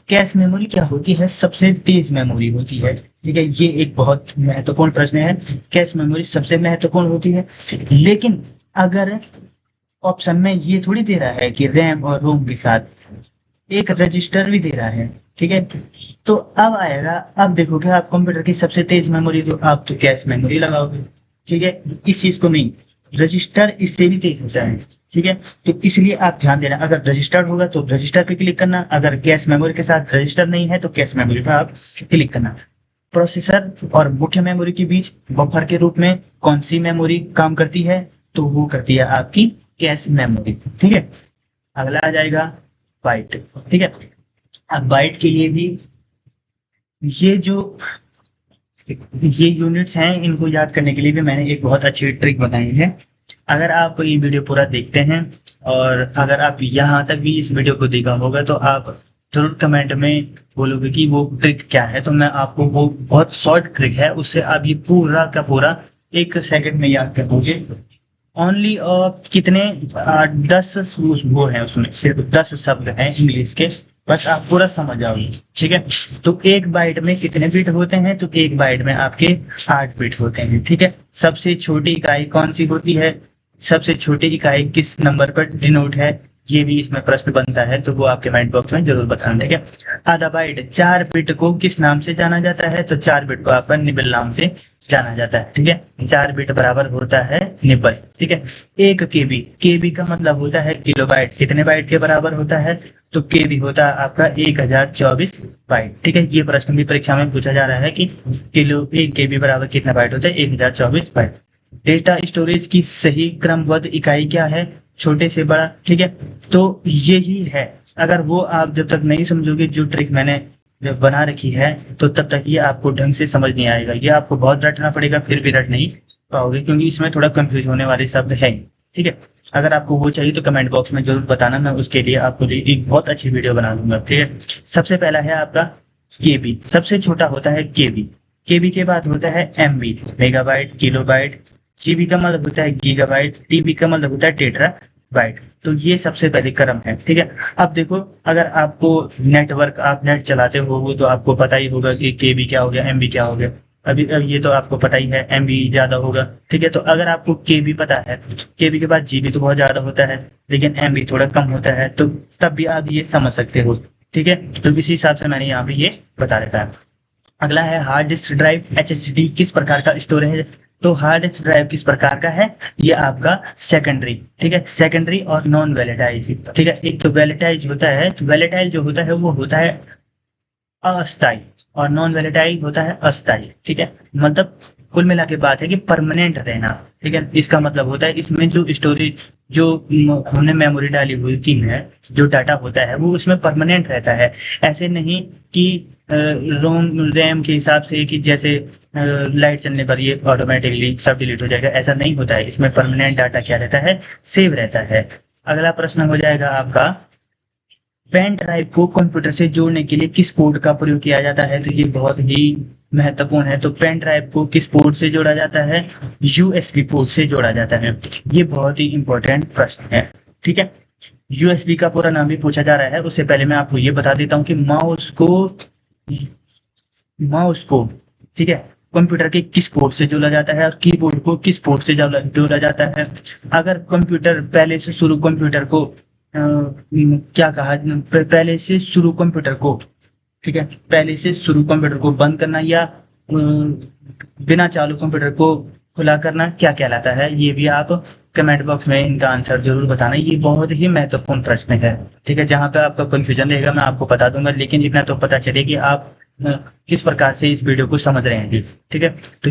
कैश मेमोरी क्या होती है, सबसे तेज मेमोरी होती है, ठीक है। ये एक बहुत महत्वपूर्ण प्रश्न है, कैश मेमोरी सबसे महत्वपूर्ण होती है, लेकिन अगर ऑप्शन में ये थोड़ी दे रहा है कि रैम और रोम के साथ एक रजिस्टर भी दे रहा है, ठीक है, तो अब आएगा, अब देखोगे आप कंप्यूटर की सबसे तेज मेमोरी, तो आप तो कैश मेमोरी लगाओगे, ठीक है। इस चीज को नहीं, रजिस्टर इससे भी तेज होता है, ठीक है, तो इसलिए आप ध्यान देना, अगर रजिस्टर होगा तो रजिस्टर पे क्लिक करना, अगर कैश मेमोरी के साथ रजिस्टर नहीं है तो कैश मेमोरी पे आप क्लिक करना। प्रोसेसर और मुख्य मेमोरी के बीच बफर के रूप में कौन सी मेमोरी काम करती है, तो वो करती है आपकी कैश मेमोरी, ठीक है। अगला आ जाएगा बाइट, ठीक है। अब बाइट के लिए भी ये जो ये यूनिट्स हैं, इनको याद करने के लिए भी मैंने एक बहुत अच्छी ट्रिक बताई है। अगर आप ये वीडियो पूरा देखते हैं और अगर आप यहाँ तक भी इस वीडियो को देखा होगा तो आप जरूर कमेंट में बोलोगे कि वो ट्रिक क्या है, तो मैं आपको वो बहुत शॉर्ट ट्रिक है, उससे आप ये पूरा का पूरा 1 सेकंड में याद कर दोगे। ओनली कितने 10 वो है, उसमें सिर्फ 10 शब्द हैं इंग्लिश के, बस आप पूरा समझ जाओगे, ठीक है। तो एक बाइट में कितने बिट होते हैं, तो एक बाइट में आपके 8 बिट होते हैं, ठीक है। सबसे छोटी इकाई कौन सी होती है, सबसे छोटी इकाई किस नंबर पर डिनोट है, ये भी इसमें प्रश्न बनता है, तो वो आप कमेंट बॉक्स में जरूर बताना, ठीक है। आधा बाइट 4 बिट को किस नाम से जाना जाता है, तो 4 बिट को आपका निबल नाम से जाना जाता है, ठीक है। 4 बिट बराबर होता है निबल, ठीक है। 1 केबी, केबी का मतलब होता है किलोबाइट, कितने बाइट के बराबर होता है, तो केबी होता है आपका 1024 बाइट, ठीक है। ये प्रश्न भी परीक्षा में पूछा जा रहा है कि किलो 1 केबी बराबर कितना बाइट होता है, 1024 बाइट। डेटा स्टोरेज की सही क्रमबद्ध इकाई क्या है, छोटे से बड़ा, ठीक है। तो यही है, अगर वो आप जब तक नहीं समझोगे जो ट्रिक मैंने जब बना रखी है, तो तब तक ये आपको ढंग से समझ नहीं आएगा, ये आपको बहुत रटना पड़ेगा, फिर भी रट नहीं पाओगे, क्योंकि इसमें थोड़ा कंफ्यूज होने वाले शब्द है, ठीक है। अगर आपको वो चाहिए तो कमेंट बॉक्स में जरूर बताना, मैं उसके लिए आपको एक बहुत अच्छी वीडियो बना दूंगा, ठीक है। सबसे पहला है आपका केबी, सबसे छोटा होता है केबी, केबी के बाद होता है एमबी, मेगाबाइट, किलोबाइट, जीबी का मतलब होता है गीगाबाइट, टीबी का मतलब होता है टेट्राबाइट, तो ये सबसे पहले क्रम है, ठीक है। अब देखो, अगर आपको नेटवर्क, आप नेट चलाते हो तो आपको पता ही होगा कि केबी क्या हो गया, एमबी क्या हो गया, अभी अब ये तो आपको पता ही है, एमबी ज्यादा होगा, ठीक है। तो अगर आपको केबी पता है, केबी के बाद जीबी तो बहुत ज्यादा होता है, लेकिन एमबी थोड़ा कम होता है, तो तब भी आप ये समझ सकते हो, ठीक है। तो इसी हिसाब से मैंने यहाँ पे ये बता रखा है। अगला है हार्ड डिस्क ड्राइव, एचएचडी किस प्रकार का स्टोरेज तो हार्ड डिस्क ड्राइव किस प्रकार का है, ये आपका सेकेंडरी, ठीक है, सेकेंडरी और नॉन वैलेटाइज, ठीक है। एक तो वैलेटाइज होता है, तो वैलेटाइल जो होता है वो होता है अस्थायी, और नॉन वैलेटाइल होता है अस्थायी, ठीक है। मतलब कुल मिला के बात है कि परमानेंट रहना, ठीक है। इसका मतलब होता है इसमें जो स्टोरेज, जो हमने मेमोरी डाली हुई थी है, जो डाटा होता है वो उसमें परमानेंट रहता है। ऐसे नहीं कि रोम रैम के हिसाब से कि जैसे लाइट चलने पर ये ऑटोमेटिकली सब डिलीट हो जाएगा, ऐसा नहीं होता है। इसमें परमानेंट डाटा क्या रहता है, सेव रहता है। अगला प्रश्न हो जाएगा आपका, पेन ड्राइव को कंप्यूटर से जोड़ने के लिए किस पोर्ट का प्रयोग किया जाता है, तो ये बहुत ही महत्वपूर्ण है। तो पेन ड्राइव को किस पोर्ट से जोड़ा जाता है, यूएसबी पोर्ट से जोड़ा जाता है। ये बहुत ही इंपॉर्टेंट प्रश्न है, ठीक है। यूएसबी का पूरा नाम भी पूछा जा रहा है, उससे पहले मैं आपको ये बता देता हूँ कि माउस को, ठीक है, कंप्यूटर के किस पोर्ट से जोड़ा जाता है और कीबोर्ड को किस पोर्ट से जोड़ा जाता है। अगर कंप्यूटर पहले से शुरू कंप्यूटर को क्या कहा, पहले से शुरू कंप्यूटर को, ठीक है, पहले से शुरू कंप्यूटर को बंद करना या बिना चालू कंप्यूटर को खुला करना क्या कहलाता है, ये भी आप कमेंट बॉक्स में इनका आंसर जरूर बताना। ये बहुत ही महत्वपूर्ण प्रश्न है, ठीक है। जहां पे आपका कंफ्यूजन रहेगा मैं आपको बता दूंगा, लेकिन इतना तो पता चले कि आप किस प्रकार से इस वीडियो को समझ रहे हैं, ठीक है। तो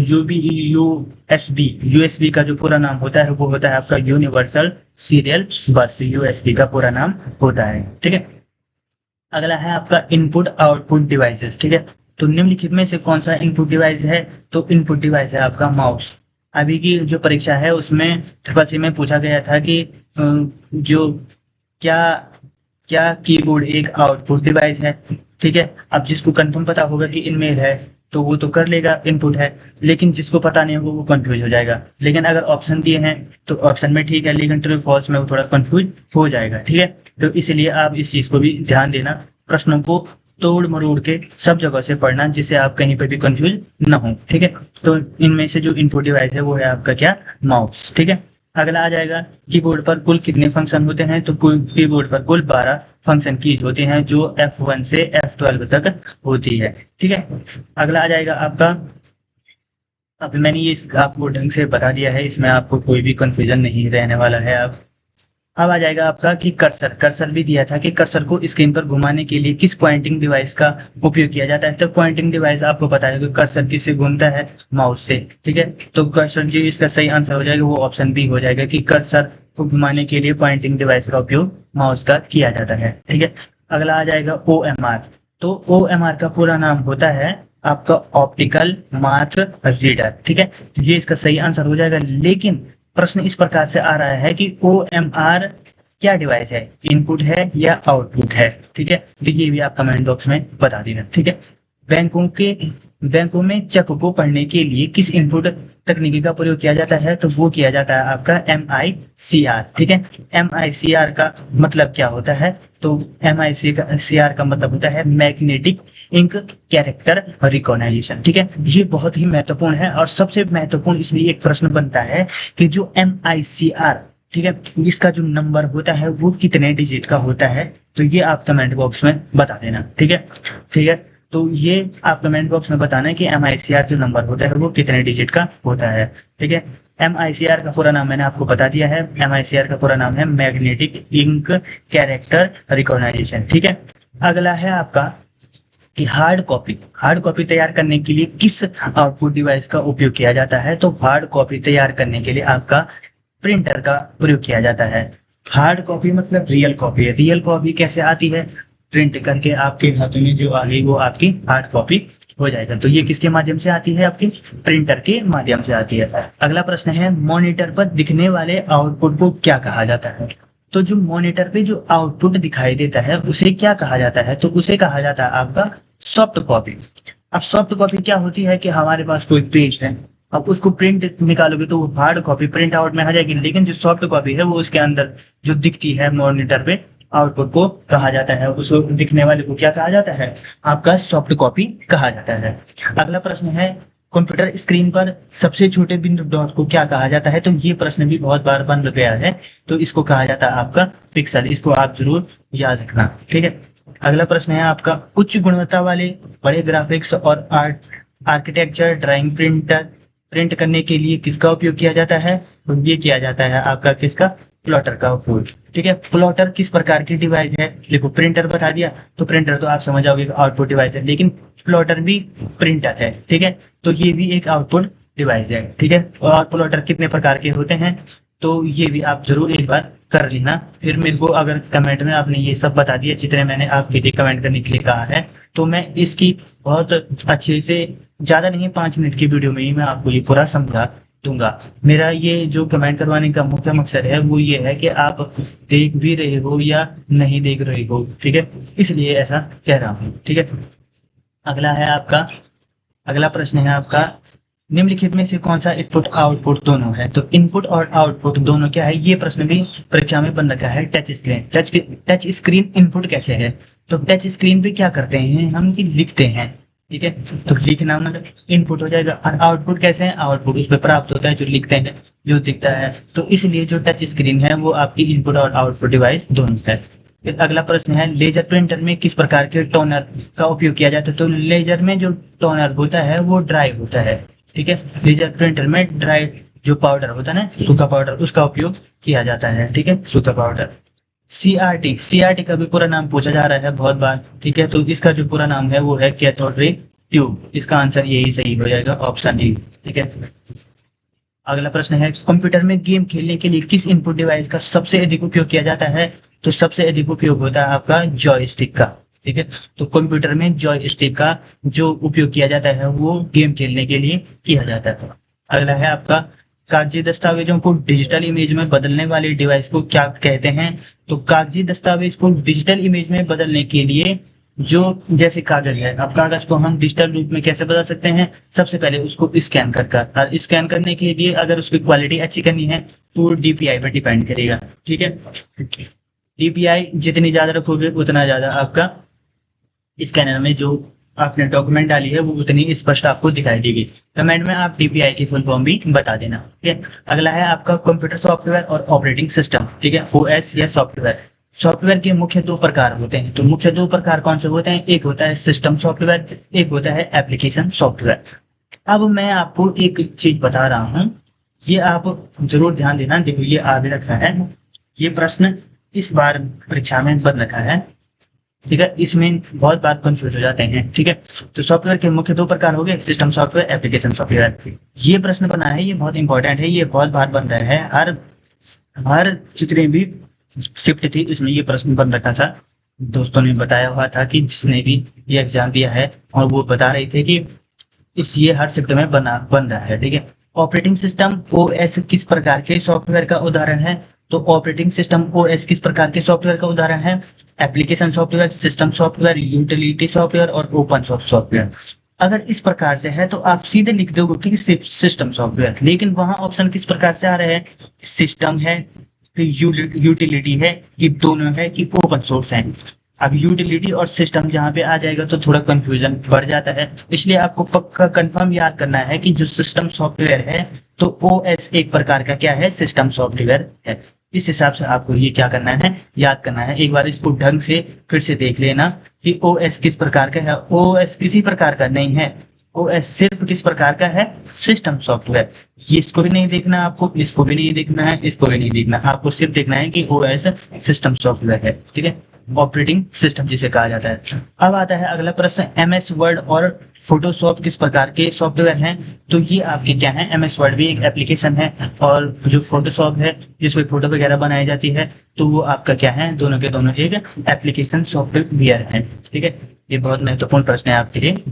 यूएसबी का जो पूरा नाम होता है वो होता है आपका यूनिवर्सल सीरियल बस, यूएसबी का पूरा नाम होता है, ठीक है। अगला है आपका इनपुट आउटपुट डिवाइसेस, ठीक है। तो निम्नलिखित में से कौन सा इनपुट डिवाइस है, तो इनपुट डिवाइस है आपका माउस। अभी की जो परीक्षा है उसमें ट्रिपल सी में पूछा गया था कि जो क्या क्या कीबोर्ड एक आउटपुट डिवाइस है, ठीक है। अब जिसको कंफर्म पता होगा कि इनमें है तो वो तो कर लेगा इनपुट है, लेकिन जिसको पता नहीं होगा वो कंफ्यूज हो जाएगा। लेकिन अगर ऑप्शन दिए हैं तो ऑप्शन में ठीक है, लेकिन ट्रू फॉल्स में वो थोड़ा कंफ्यूज हो जाएगा, ठीक है। तो इसलिए आप इस चीज को भी ध्यान देना, प्रश्नों को तोड़ मरोड़ के सब जगह से पढ़ना, जिससे आप कहीं पर भी कंफ्यूज ना हो, ठीक है। तो इनमें से जो इनपुट डिवाइस है वो है आपका क्या, माउस, ठीक है। अगला आ जाएगा, कीबोर्ड पर कुल कितने फंक्शन होते हैं, तो कीबोर्ड पर कुल 12 फंक्शन कीज होते हैं, जो F1 से F12 तक होती है, ठीक है। अगला आ जाएगा आपका, अभी मैंने ये आपको ढंग से बता दिया है, इसमें आपको कोई भी कंफ्यूजन नहीं रहने वाला है। अब आ जाएगा आपका कि कर्सर भी दिया था कि कर्सर को स्क्रीन पर घुमाने के लिए किस पॉइंटिंग डिवाइस का उपयोग किया जाता है। तो पॉइंटिंग डिवाइस आपको पता है कि कर्सर किससे घूमता है, माउस से, ठीक है। तो कर्सर जो इसका सही आंसर हो जाएगा वो ऑप्शन बी हो जाएगा कि कर्सर को घुमाने के लिए पॉइंटिंग डिवाइस का उपयोग माउस का किया जाता है, ठीक है। अगला आ जाएगा OMR। तो OMR का पूरा नाम होता है आपका ऑप्टिकल माथ रीडर, ठीक है। ये इसका सही आंसर हो जाएगा, लेकिन प्रश्न इस प्रकार से आ रहा है कि OMR क्या डिवाइस है, इनपुट है या आउटपुट है, ठीक है। तो ये भी आप कमेंट बॉक्स में बता देना, ठीक है। बैंकों में चेक को पढ़ने के लिए किस इनपुट तकनीकी का प्रयोग किया जाता है, तो वो किया जाता है आपका MICR, ठीक है। MICR का मतलब क्या होता है, तो MICR का मतलब होता है मैग्नेटिक इंक कैरेक्टर रिकॉग्निशन, ठीक है। ये बहुत ही महत्वपूर्ण है, और सबसे महत्वपूर्ण इसमें एक प्रश्न बनता है कि जो MICR, ठीक है, इसका जो नंबर होता है वो कितने डिजिट का होता है, तो ये आप कमेंट बॉक्स में बता देना, ठीक है, ठीक है। तो ये आप कमेंट बॉक्स में बताना है कि MICR जो नंबर होता है वो कितने डिजिट का होता है, ठीक है। MICR का पूरा नाम मैंने आपको बता दिया है, MICR का पूरा नाम है मैग्नेटिक इंक कैरेक्टर रिकॉग्निशन, ठीक है। अगला है आपका कि हार्ड कॉपी तैयार करने के लिए किस आउटपुट डिवाइस का उपयोग किया जाता है, तो हार्ड कॉपी तैयार करने के लिए आपका प्रिंटर का प्रयोग किया जाता है। हार्ड कॉपी मतलब रियल कॉपी है, रियल कॉपी कैसे आती है, प्रिंट करके आपके हाथों में जो आ गई वो आपकी हार्ड कॉपी हो जाएगा। तो ये किसके माध्यम से आती है, आपकी प्रिंटर के माध्यम से आती है। अगला प्रश्न है, मॉनिटर पर दिखने वाले आउटपुट को क्या कहा जाता है, तो जो मॉनिटर पे जो आउटपुट दिखाई देता है उसे क्या कहा जाता है, तो उसे कहा जाता है आपका सॉफ्ट कॉपी। अब सॉफ्ट कॉपी क्या होती है कि हमारे पास कोई पेज है, अब उसको प्रिंट निकालोगे तो हार्ड कॉपी प्रिंट आउट में आ जाएगी, लेकिन जो सॉफ्ट कॉपी है वो उसके अंदर जो दिखती है मॉनिटर पे आउटपुट को कहा जाता है, उसको दिखने वाले को क्या कहा जाता है, आपका सॉफ्ट कॉपी कहा जाता है। अगला प्रश्न है, कंप्यूटर स्क्रीन पर सबसे छोटे बिंदु डॉट को क्या कहा जाता है, तो ये प्रश्न भी बहुत बार बन गया है, तो इसको कहा जाता है आपका पिक्सल, इसको आप जरूर याद रखना, ठीक है। अगला प्रश्न है आपका, उच्च गुणवत्ता वाले बड़े ग्राफिक्स और आर्किटेक्चर ड्राइंग प्रिंटर प्रिंट करने के लिए किसका उपयोग किया जाता है? तो ये किया जाता है आपका किसका? प्लॉटर का उपयोग। ठीक है, प्लॉटर किस प्रकार की डिवाइस है? देखो प्रिंटर बता दिया, तो प्रिंटर तो आप समझ जाओगे आउटपुट डिवाइस है, लेकिन प्लॉटर भी प्रिंटर है। ठीक है, तो ये भी एक आउटपुट डिवाइस है। ठीक है, और प्लॉटर कितने प्रकार के होते हैं तो ये भी आप जरूर एक बार कर लेना। फिर मेरे को अगर कमेंट में आपने ये सब बता दिया जितने मैंने आपके लिए कमेंट करने के लिए कहा है, तो मैं इसकी बहुत अच्छे से, ज्यादा नहीं 5 मिनट की वीडियो में ही मैं आपको ये पूरा समझा दूंगा। मेरा ये जो कमेंट करवाने का मुख्य मकसद है वो ये है कि आप देख भी रहे हो या नहीं देख रहे हो। ठीक है, इसलिए ऐसा कह रहा हूँ। ठीक है, अगला है आपका, अगला प्रश्न है आपका, निम्नलिखित में से कौन सा इनपुट आउटपुट दोनों है? तो इनपुट और आउटपुट दोनों क्या है? ये प्रश्न भी परीक्षा में बन रखा है। Touch screen, touch screen input कैसे है? तो टच स्क्रीन पे क्या करते हैं हम कि लिखते हैं। ठीक है, तो लिखना मतलब इनपुट हो जाएगा। और आउटपुट कैसे है? आउटपुट उस पर प्राप्त होता है जो लिखते हैं, जो दिखता है। तो इसलिए जो टच स्क्रीन है वो आपकी इनपुट और आउटपुट डिवाइस दोनों है। फिर अगला प्रश्न है, लेजर प्रिंटर में किस प्रकार के टोनर का उपयोग किया जाता है? तो लेजर में जो टोनर होता है वो ड्राई होता है। ठीक है, लेजर प्रिंटर में ड्राई जो पाउडर होता है ना, सूखा पाउडर, उसका उपयोग किया जाता है। ठीक है, सूखा पाउडर। सीआरटी का भी पूरा नाम पूछा जा रहा है बहुत बार। ठीक है, तो इसका जो पूरा नाम है वो है कैथोड रे ट्यूब। इसका आंसर यही सही हो जाएगा, ऑप्शन डी। ठीक है, अगला प्रश्न है, कंप्यूटर में गेम खेलने के लिए किस इनपुट डिवाइस का सबसे अधिक उपयोग किया जाता है? तो सबसे अधिक उपयोग होता है आपका जॉयस्टिक का। ठीक है, तो कंप्यूटर में जॉयस्टिक का जो उपयोग किया जाता है वो गेम खेलने के लिए किया जाता है। अगला है आपका, कागजी दस्तावेजों को डिजिटल इमेज में बदलने वाले डिवाइस को क्या कहते हैं? तो कागजी दस्तावेज को डिजिटल इमेज में बदलने के लिए जो, जैसे कागज है, अब कागज को हम डिजिटल रूप में कैसे बदल सकते हैं? सबसे पहले उसको स्कैन कर स्कैन करने के लिए अगर उसकी क्वालिटी अच्छी करनी है तो डीपीआई पर डिपेंड करेगा। ठीक है, डीपीआई जितनी ज्यादा रखोगे उतना ज्यादा आपका स्कैनर में जो आपने डॉक्यूमेंट डाली है वो उतनी स्पष्ट आपको दिखाई देगी। कमेंट में आप डीपीआई की फुल फॉर्म भी बता देना। ठीक है, अगला है आपका कंप्यूटर सॉफ्टवेयर और ऑपरेटिंग सिस्टम। ठीक है, ओएस या सॉफ्टवेयर। सॉफ्टवेयर के मुख्य 2 प्रकार होते हैं। तो मुख्य 2 प्रकार कौन से होते हैं? एक होता है सिस्टम सॉफ्टवेयर, एक होता है एप्लीकेशन सॉफ्टवेयर। अब मैं आपको एक चीज बता रहा हूँ, ये आप जरूर ध्यान देना। देखो ये आ भी रखा है, ये प्रश्न इस बार परीक्षा में बन रखा है। ठीक है, इसमें बहुत बार कंफ्यूज हो जाते हैं। ठीक है, तो सॉफ्टवेयर के मुख्य 2 प्रकार हो गए, सिस्टम सॉफ्टवेयर, एप्लीकेशन सॉफ्टवेयर। ये प्रश्न बना है, ये बहुत इंपॉर्टेंट है, ये बहुत बार बन रहा है। हर जितने भी शिफ्ट थी उसमें ये प्रश्न बन रखा था। दोस्तों ने बताया हुआ था कि जिसने भी ये एग्जाम दिया है, और वो बता रहे थे कि ये हर शिफ्ट में बन रहा है। ठीक है, ऑपरेटिंग सिस्टम ओएस किस प्रकार के सॉफ्टवेयर का उदाहरण है? तो ऑपरेटिंग सिस्टम ओएस किस प्रकार के सॉफ्टवेयर का उदाहरण है? Application software, system software, utility software और ओपन सोर्स सॉफ्टवेयर। अगर इस प्रकार से है तो आप सीधे लिख दोगे कि सिस्टम सॉफ्टवेयर, लेकिन वहां ऑप्शन किस प्रकार से आ रहे हैं? सिस्टम है कि यूटिलिटी है कि दोनों है कि ओपन सोर्स है। अब यूटिलिटी और सिस्टम जहाँ पे आ जाएगा तो थोड़ा कंफ्यूजन बढ़ जाता है, इसलिए आपको पक्का कंफर्म याद करना है कि जो सिस्टम सॉफ्टवेयर है तो ओएस एक प्रकार का क्या है? सिस्टम सॉफ्टवेयर है। इस हिसाब से आपको ये क्या करना है? याद करना है। एक बार इसको ढंग से फिर से देख लेना कि ओएस किस प्रकार का है। ओएस किसी प्रकार का नहीं है, ओएस सिर्फ किस प्रकार का है? System software. ये इसको भी नहीं देखना आपको, इसको भी नहीं देखना है, इसको भी नहीं देखना, आपको सिर्फ देखना है कि ओएस सिस्टम सॉफ्टवेयर है। ठीक है, ऑपरेटिंग सिस्टम जिसे कहा जाता है। अब आता है अगला प्रश्न, एमएस वर्ड और फोटोशॉप किस प्रकार के सॉफ्टवेयर हैं? तो ये आपके क्या है? एमएस वर्ड भी एक एप्लीकेशन है, और जो फोटोशॉप है जिसमें फोटो वगैरह बनाई जाती है, तो वो आपका क्या है? दोनों के दोनों एक एप्लीकेशन सॉफ्टवेयर है। ठीक है, ये बहुत महत्वपूर्ण प्रश्न है आपके लिए।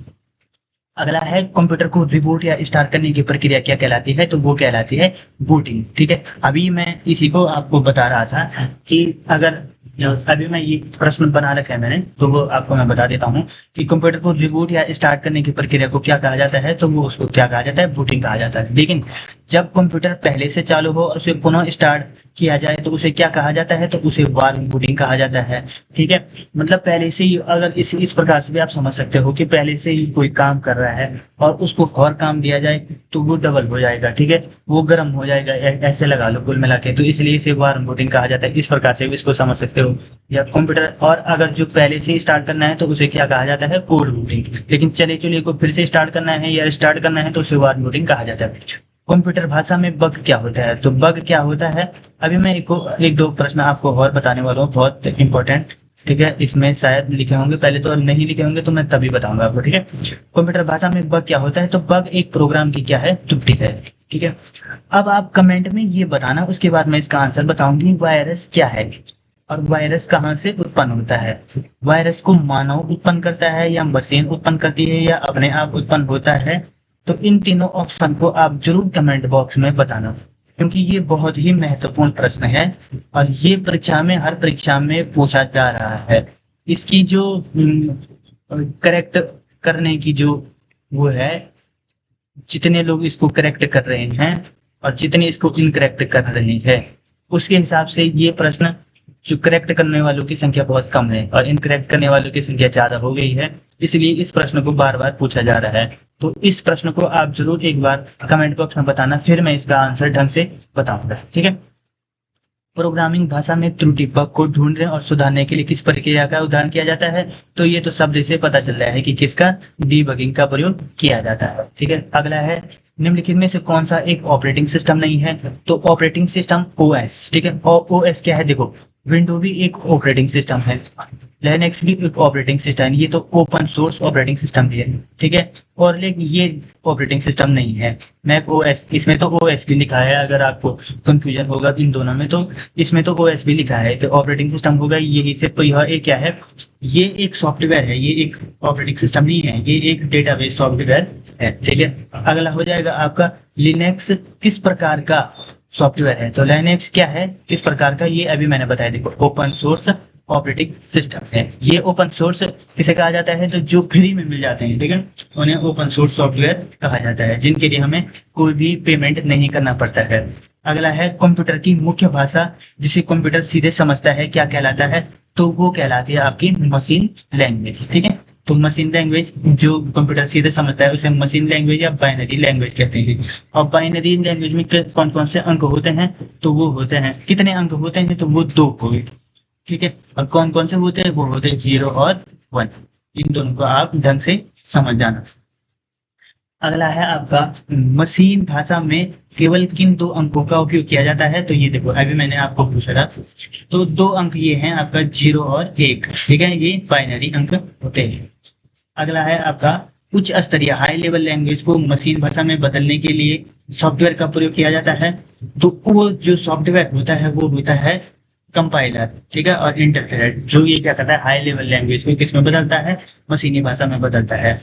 अगला है, कंप्यूटर को रिबूट या स्टार्ट करने की प्रक्रिया क्या कहलाती है? तो वो कहलाती है बूटिंग। ठीक है, अभी मैं इसी को आपको बता रहा था कि अगर अभी मैं ये प्रश्न बना रखा है मैंने, तो वो आपको मैं बता देता हूँ कि कंप्यूटर को रिबूट या स्टार्ट करने की प्रक्रिया को क्या कहा जाता है? तो वो उसको क्या कहा जाता है? बूटिंग कहा जाता है। लेकिन जब कंप्यूटर पहले से चालू हो और उसे पुनः स्टार्ट किया जाए तो उसे क्या कहा जाता है, तो उसे वार्म बूटिंग कहा जाता है। ठीक है, मतलब पहले से ही अगर इस प्रकार से भी आप समझ सकते हो कि पहले से ही कोई काम कर रहा है और उसको और काम दिया जाए तो वो डबल हो जाएगा। ठीक है, वो गर्म हो जाएगा, ऐसे लगा लो कुल मिला के, तो इसलिए इसे वार्म बूटिंग कहा जाता है। इस प्रकार से भी इसको समझ सकते हो। या कंप्यूटर, और अगर जो पहले से ही स्टार्ट करना है तो उसे क्या कहा जाता है, कोल्ड बूटिंग। लेकिन चलिए को फिर से स्टार्ट करना है या स्टार्ट करना है तो उसे वार्म बूटिंग कहा जाता है। कंप्यूटर भाषा में बग क्या होता है, तो बग क्या होता है, अभी मैं एक दो प्रश्न आपको और बताने वाला हूँ, बहुत इंपॉर्टेंट। ठीक है, इसमें शायद लिखे होंगे, पहले तो नहीं लिखे होंगे तो मैं तभी बताऊंगा आपको। ठीक है, कंप्यूटर भाषा में बग क्या होता है, तो बग एक प्रोग्राम की क्या है, त्रुटि है। ठीक है, अब आप कमेंट में ये बताना, उसके बाद मैं इसका आंसर बताऊंगी। वायरस क्या है और वायरस कहाँ से उत्पन्न होता है। वायरस को मानव उत्पन्न करता है या मशीन उत्पन्न करती है या अपने आप उत्पन्न होता है, तो इन तीनों ऑप्शन को आप जरूर कमेंट बॉक्स में बताना, क्योंकि ये बहुत ही महत्वपूर्ण प्रश्न है और ये परीक्षा में, हर परीक्षा में पूछा जा रहा है। इसकी जो करेक्ट करने की जो वो है, जितने लोग इसको करेक्ट कर रहे हैं और जितने इसको इनकरेक्ट कर रहे हैं, उसके हिसाब से ये प्रश्न, जो करेक्ट करने वालों की संख्या बहुत कम है और इनकरेक्ट करने वालों की संख्या ज्यादा हो गई है, इसलिए इस प्रश्न को बार बार पूछा जा रहा है। तो इस प्रश्न को आप जरूर एक बार कमेंट बॉक्स में बताना, फिर मैं इसका आंसर ढंग से बताऊंगा। ठीक है, प्रोग्रामिंग भाषा में त्रुटि बग को ढूंढने और सुधारने के लिए किस प्रक्रिया का उदाहरण किया जाता है, तो ये तो शब्द से पता चल रहा है कि किसका, डीबगिंग का प्रयोग किया जाता है। ठीक है, अगला है, निम्नलिखित में से कौन सा एक ऑपरेटिंग सिस्टम नहीं है, तो ऑपरेटिंग सिस्टम ओएस। ठीक है, और ओएस क्या है, देखो विंडो भी एक ऑपरेटिंग सिस्टम है, लिनक्स भी एक ऑपरेटिंग सिस्टम है, ये तो ओपन सोर्स ऑपरेटिंग सिस्टम भी है। ठीक है, और लेकिन ये ऑपरेटिंग सिस्टम नहीं है मैक ओएस, इसमें तो ओएस भी लिखा है, अगर आपको कंफ्यूजन होगा इन दोनों में तो इसमें तो ओएस भी लिखा है, तो ऑपरेटिंग सिस्टम होगा यही से। तो यह एक क्या है, ये एक सॉफ्टवेयर है, ये एक ऑपरेटिंग सिस्टम नहीं है, ये एक डेटाबेस सॉफ्टवेयर है। ठीक है, अगला हो जाएगा आपका, लिनक्स किस प्रकार का सॉफ्टवेयर है, तो लिनक्स क्या है, किस प्रकार का, ये अभी मैंने बताया, देखो ओपन सोर्स ऑपरेटिंग सिस्टम है। ये ओपन सोर्स किसे कहा जाता है, तो जो फ्री में मिल जाते हैं, ठीक है, उन्हें ओपन सोर्स सॉफ्टवेयर कहा जाता है, जिनके लिए हमें कोई भी पेमेंट नहीं करना पड़ता है। अगला है, कंप्यूटर की मुख्य भाषा जिसे कंप्यूटर सीधे समझता है क्या कहलाता है, तो वो कहलाती है आपकी मशीन लैंग्वेज। ठीक है, तो मशीन लैंग्वेज जो कंप्यूटर सीधे समझता है उसे मशीन लैंग्वेज या बाइनरी लैंग्वेज कहते हैं। और बाइनरी लैंग्वेज में कौन कौन से अंक होते हैं, तो वो होते हैं, कितने अंक होते हैं, तो वो 2 होंगे। ठीक है, और कौन कौन से होते हैं, वो होते हैं 0 और 1। इन दोनों को आप ढंग से समझ जाना। अगला है आपका, मशीन भाषा में केवल किन 2 अंकों का उपयोग किया जाता है, तो ये देखो अभी मैंने आपको पूछा था, तो 2 अंक ये हैं आपका 0 और 1। ठीक है, ये बाइनरी अंक होते हैं। अगला है आपका, उच्च स्तरीय हाई लेवल लैंग्वेज को मशीन भाषा में बदलने के लिए सॉफ्टवेयर का प्रयोग किया जाता है, तो वो जो सॉफ्टवेयर होता है वो होता है कंपाइलर। ठीक है, और इंटरप्रेटर, जो ये क्या करता है, हाई लेवल लैंग्वेज को किसमें बदलता है, मशीनी भाषा में बदलता है।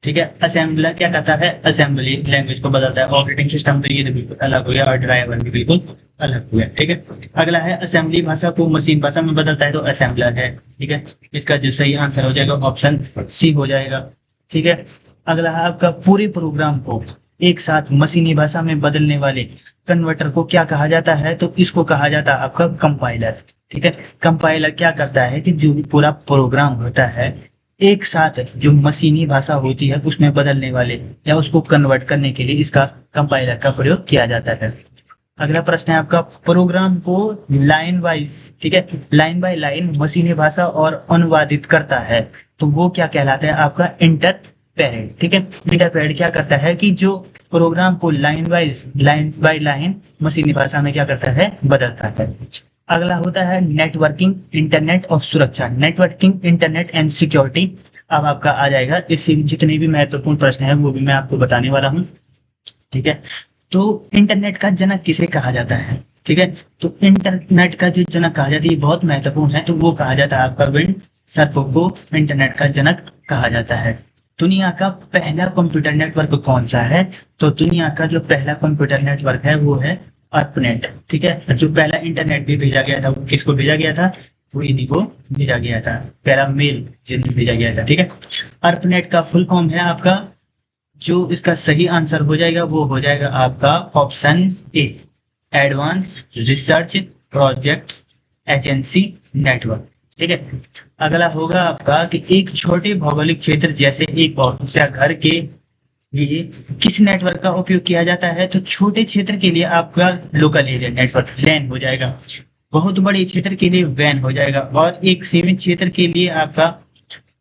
ठीक है, असेंबलर क्या करता है, असेंबली लैंग्वेज को बदलता है। ऑपरेटिंग सिस्टम तो ये बिल्कुल अलग हो गया और ड्राइवर भी बिल्कुल अलग हो गया। ठीक है, अगला है, असेंबली भाषा को मशीन भाषा में बदलता है, तो असेंबलर है। ठीक है, इसका जो सही आंसर हो जाएगा ऑप्शन सी हो जाएगा। ठीक है, अगला है आपका, पूरे प्रोग्राम को एक साथ मशीनी भाषा में बदलने वाले कन्वर्टर को क्या कहा जाता है, तो इसको कहा जाता है आपका कंपाइलर। ठीक है, कंपाइलर क्या करता है कि जो भी पूरा प्रोग्राम होता है एक साथ जो मशीनी भाषा होती है उसमें बदलने वाले या उसको कन्वर्ट करने के लिए इसका कंपाइलर का प्रयोग किया जाता है। अगला प्रश्न है आपका, प्रोग्राम को लाइन वाइज, ठीक है, लाइन बाय लाइन मशीनी भाषा और अनुवादित करता है, तो वो क्या कहलाता है आपका इंटरप्रेट। ठीक है, इंटरप्रेट क्या करता है कि जो प्रोग्राम को line wise, line by line मशीनी भाषा में क्या करता है, बदलता है। अगला होता है नेटवर्किंग, इंटरनेट और सुरक्षा, नेटवर्किंग, इंटरनेट एंड सिक्योरिटी। अब आपका आ जाएगा, इससे जितने भी महत्वपूर्ण प्रश्न है वो भी मैं आपको बताने वाला हूँ। ठीक है, तो इंटरनेट का जनक किसे कहा जाता है, ठीक है, तो इंटरनेट का जो जनक कहा जाता है ये बहुत महत्वपूर्ण है, तो वो कहा जाता है आपका विंड सर्फ को इंटरनेट का जनक कहा जाता है। दुनिया का पहला कंप्यूटर नेटवर्क कौन सा है, तो दुनिया का जो पहला कंप्यूटर नेटवर्क है वो है अर्पनेट। ठीक है, जो पहला इंटरनेट भी भेजा गया था वो किसको भेजा गया था, वो इन्हीं को भेजा गया था, पहला मेल जिन्हें भेजा गया था। ठीक है, अर्पनेट का फुल फॉर्म है आपका, जो इसका सही आंसर हो जाएगा वो हो जाएगा आपका option A, advance research projects agency network. ठीक है। अगला होगा आपका कि एक छोटे भौगोलिक क्षेत्र जैसे एक ऑफिस या घर के लिए किस नेटवर्क का उपयोग किया जाता है? तो छोटे क्षेत्र के लिए आपका लोकल एरिया नेटवर्क वैन हो जाएगा, बहुत बड़े क्षेत्र के लिए वैन हो जाएगा, और एक सीमित क्षेत्र के लिए आपका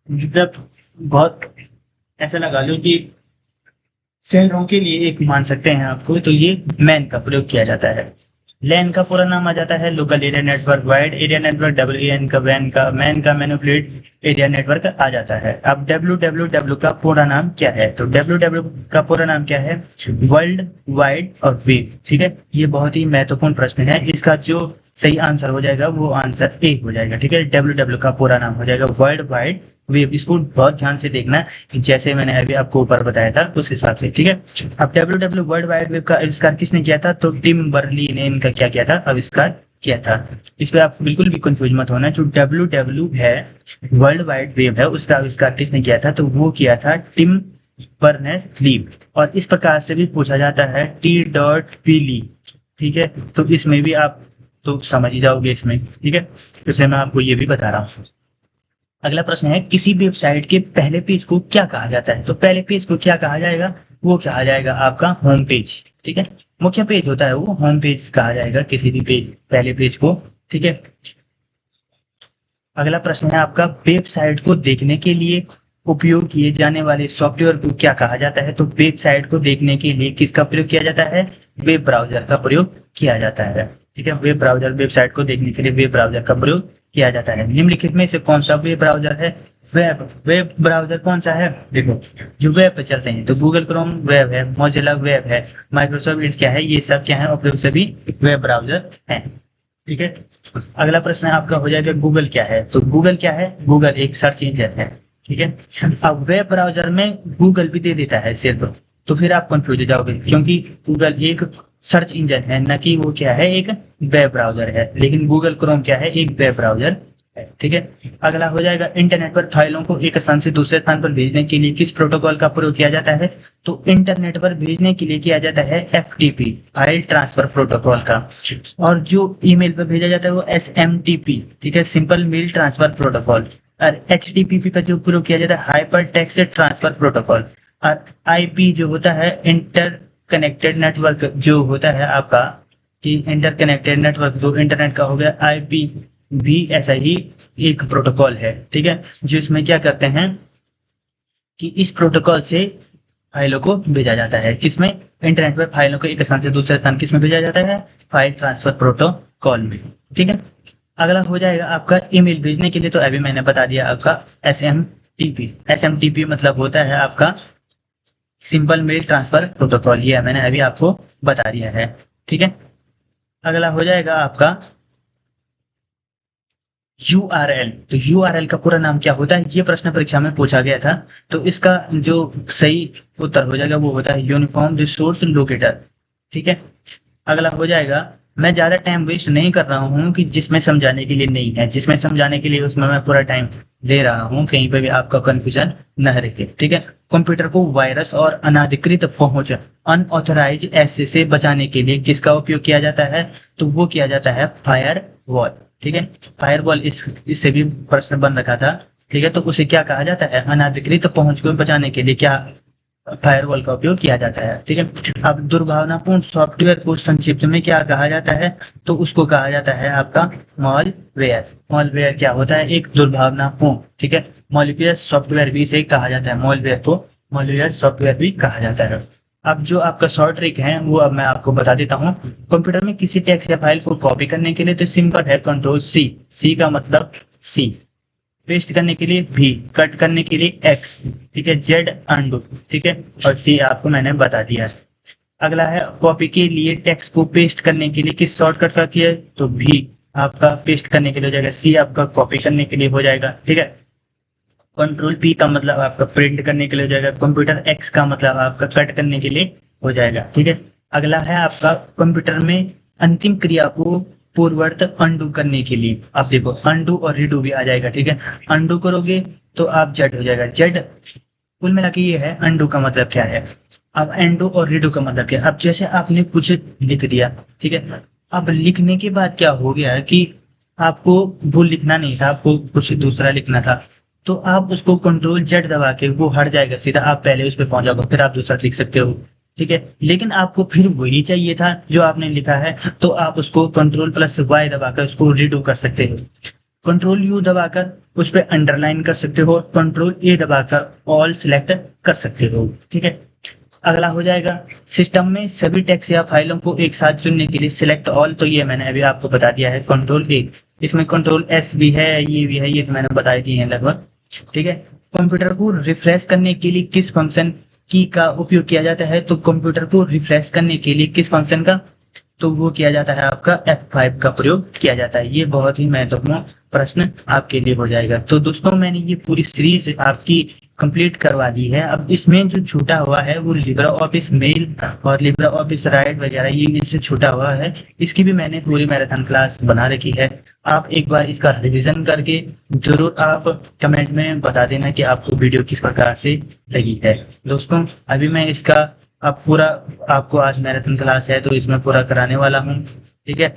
मतलब बहुत ऐसा लगा लो कि शहरों के लिए एक मान सकते हैं आपको, तो ये मैन का प्रयोग किया जाता है। लैन का पूरा नाम आ जाता है local area network, wide area network, WAN का वैन का, मैन का मैनिपुलेट एरिया नेटवर्क आ जाता है। अब WWW का पूरा नाम क्या है? तो WWW का पूरा नाम क्या है? वर्ल्ड वाइड और वेब। ठीक है, ये बहुत ही महत्वपूर्ण प्रश्न है, इसका जो सही आंसर हो जाएगा वो आंसर ए हो जाएगा। ठीक है, WWW का पूरा नाम हो जाएगा वर्ल्ड वाइड वेब। इसको बहुत ध्यान से देखना, जैसे मैंने अभी आपको ऊपर बताया था उस हिसाब से। ठीक है, अब WWW वर्ल्ड वाइड वेब का आविष्कार किसने किया था? तो टिम बर्ली ने इनका क्या किया था? आविष्कार किया था। इस पे आप बिल्कुल भी कंफ्यूज मत होना। जो WWW है वर्ल्ड वाइड वेब है, उसका आविष्कार किसने किया था? तो वो किया था टिम बर्नेस ली। और इस प्रकार से भी पूछा जाता है T.P. ठीक है, तो इसमें भी आप तो समझ ही जाओगे इसमें। ठीक है, इसलिए मैं आपको ये भी बता रहा हूँ। अगला प्रश्न है किसी वेबसाइट के पहले पेज को क्या कहा जाता है? तो पहले पेज को क्या कहा जाएगा? वो कहा जाएगा आपका होम पेज। ठीक है, मुख्य पेज होता है वो होम पेज कहा जाएगा किसी भी पेज पहले पेज को। ठीक है, अगला प्रश्न है आपका वेबसाइट को देखने के लिए उपयोग किए जाने वाले सॉफ्टवेयर को क्या कहा जाता है? तो वेबसाइट को देखने के लिए किसका प्रयोग किया जाता है? वेब ब्राउजर का प्रयोग किया जाता है। ठीक है, वेब ब्राउजर, वेबसाइट को देखने के लिए वेब ब्राउजर का प्रयोग किया जाता है। निम्नलिखित में से कौन सा वेब ब्राउजर है? वेब ब्राउजर कौन सा है? देखो, जो वेब पे चलते हैं तो गूगल क्रोम वेब है, मोजिला वेब है, माइक्रोसॉफ्ट एड्ज क्या है, ये सब क्या है? उपयोग सभी वेब ब्राउजर हैं। ठीक है, अगला प्रश्न आपका हो जाएगा गूगल क्या है? तो गूगल क्या है? गूगल एक सर्च इंजन है। ठीक है, अब वेब ब्राउजर में गूगल भी दे देता है सिर्फ, तो फिर आप कंफ्यूज हो जाओगे, क्योंकि गूगल एक सर्च इंजन है, न कि वो क्या है? एक वेब ब्राउजर है। लेकिन गूगल क्रोम क्या है? एक वेब ब्राउजर है। ठीक है, अगला हो जाएगा इंटरनेट पर फाइलों को एक स्थान से दूसरे स्थान पर भेजने के लिए किस प्रोटोकॉल का प्रयोग किया जाता है? तो इंटरनेट पर भेजने के लिए किया जाता है FTP, फाइल ट्रांसफर प्रोटोकॉल का। और जो ईमेल पर भेजा जाता है वो SMTP, ठीक है, सिंपल मेल ट्रांसफर प्रोटोकॉल। और HTTP पर जो प्रयोग किया जाता है हाइपर टेक्स्ट ट्रांसफर प्रोटोकॉल। और IP जो होता है इंटर कनेक्टेड नेटवर्क, जो होता है आपका कि इंटरकनेक्टेड नेटवर्क जो इंटरनेट का हो गया, IP भी ऐसा ही एक प्रोटोकॉल है। ठीक है, जो इसमें क्या करते हैं कि इस प्रोटोकॉल से फाइलों को भेजा जाता है। किसमें? इंटरनेट पर फाइलों को एक स्थान से दूसरे स्थान किसमें भेजा जाता है? फाइल ट्रांसफर प्रोटोकॉल में। ठीक है, अगला हो जाएगा आपका ईमेल भेजने के लिए, तो अभी मैंने बता दिया आपका SMTP मतलब होता है आपका सिंपल मेल ट्रांसफर प्रोटोकॉल, ये मैंने अभी आपको बता दिया है। ठीक है, अगला हो जाएगा आपका URL। तो URL का पूरा नाम क्या होता है? ये प्रश्न परीक्षा में पूछा गया था, तो इसका जो सही उत्तर हो जाएगा वो होता है यूनिफॉर्म रिसोर्स लोकेटर। ठीक है, अगला हो जाएगा, मैं ज्यादा टाइम वेस्ट नहीं कर रहा हूँ कि जिसमें समझाने के लिए नहीं है, जिसमें समझाने के लिए उसमें मैं पूरा टाइम दे रहा हूँ, कहीं पे भी आपका कंफ्यूजन न रहे। ठीक है, कंप्यूटर को वायरस और अनाधिकृत पहुंच अनऑथराइज एक्सेस से बचाने के लिए किसका उपयोग किया जाता है? तो वो किया जाता है फायरवॉल। ठीक है, फायरवॉल इससे भी प्रश्न बन रखा था। ठीक है, तो उसे क्या कहा जाता है? अनाधिकृत पहुंच को बचाने के लिए क्या फायरवॉल का उपयोग किया जाता है। ठीक है, अब दुर्भावनापूर्ण सॉफ्टवेयर को संक्षिप्त में क्या कहा जाता है? तो उसको कहा जाता है आपका मॉलवेयर। मॉलवेयर क्या होता है? एक दुर्भावनापूर्ण, ठीक है, मॉलिक्यूलर सॉफ्टवेयर भी इसे कहा जाता है, मॉलवेयर को मॉलिक्यूलर सॉफ्टवेयर भी कहा जाता है। अब जो आपका शॉर्ट ट्रिक है वो अब मैं आपको बता देता हूँ। कंप्यूटर में किसी टेक्स्ट या फाइल को कॉपी करने के लिए तो सिंपल है Ctrl+C, C का मतलब C, पेस्ट करने के लिए V, कट करने के लिए X, ठीक है, Z अनडू, ठीक है, और T आपको मैंने बता दिया है। अगला है कॉपी के लिए टेक्स्ट को पेस्ट करने के लिए किस शॉर्टकट का किया है? तो V आपका पेस्ट करने के लिए हो जाएगा, C आपका कॉपी करने के लिए हो जाएगा। ठीक है, Ctrl+P का मतलब आपका प्रिंट करने के लिए हो जाएगा, कंप्यूटर X का मतलब आपका कट करने के लिए हो जाएगा। ठीक है, अगला है आपका कंप्यूटर में अंतिम क्रिया को पूर्ववत अनडू करने के लिए, आप देखो अनडू और रीडू भी आ जाएगा। ठीक है, अनडू करोगे तो आप जेड हो जाएगा, जेड कुल मिला के ये है। अनडू का मतलब क्या है? अब अनडू और रीडू का मतलब क्या है? अब जैसे आपने कुछ लिख दिया, ठीक है, अब लिखने के बाद क्या हो गया कि आपको वो लिखना नहीं था, आपको कुछ दूसरा लिखना था, तो आप उसको कंट्रोल जेड दबा के वो हट जाएगा, सीधा आप पहले उस पर पहुंच जाओगे, फिर आप दूसरा लिख सकते हो। ठीक है, लेकिन आपको फिर वही चाहिए था जो आपने लिखा है, तो आप उसको कंट्रोल प्लस वाई दबाकर उसको रीडू कर सकते हो। कंट्रोल यू दबाकर उस पर अंडरलाइन कर सकते हो, कंट्रोल ए दबाकर ऑल सिलेक्ट कर सकते हो। ठीक है, अगला हो जाएगा सिस्टम में सभी टेक्स्ट या फाइलों को एक साथ चुनने के लिए सिलेक्ट ऑल, तो ये मैंने अभी आपको बता दिया है कंट्रोल ए। इसमें कंट्रोल एस भी है, ये भी है, ये तो मैंने बता दिए हैं लगभग। ठीक है, कंप्यूटर को रिफ्रेश करने के लिए किस फंक्शन की का उपयोग किया जाता है, तो कंप्यूटर को रिफ्रेश करने के लिए किस फंक्शन का, तो वो किया जाता है आपका F5 का प्रयोग किया जाता है। ये बहुत ही महत्वपूर्ण प्रश्न आपके लिए हो जाएगा। तो दोस्तों मैंने ये पूरी सीरीज आपकी कंप्लीट करवा दी है। अब इसमें जो छूटा हुआ है वो लिब्रा ऑफिस मेल और लिब्रा ऑफिस राइट वगैरह, ये इससे छूटा हुआ है। इसकी भी मैंने पूरी मैराथन क्लास बना रखी है। आप एक बार इसका रिवीजन करके जरूर आप कमेंट में बता देना कि आपको वीडियो किस प्रकार से लगी है। दोस्तों अभी मैं इसका अब पूरा आपको, आज मैराथन क्लास है तो इसमें पूरा कराने वाला हूँ। ठीक है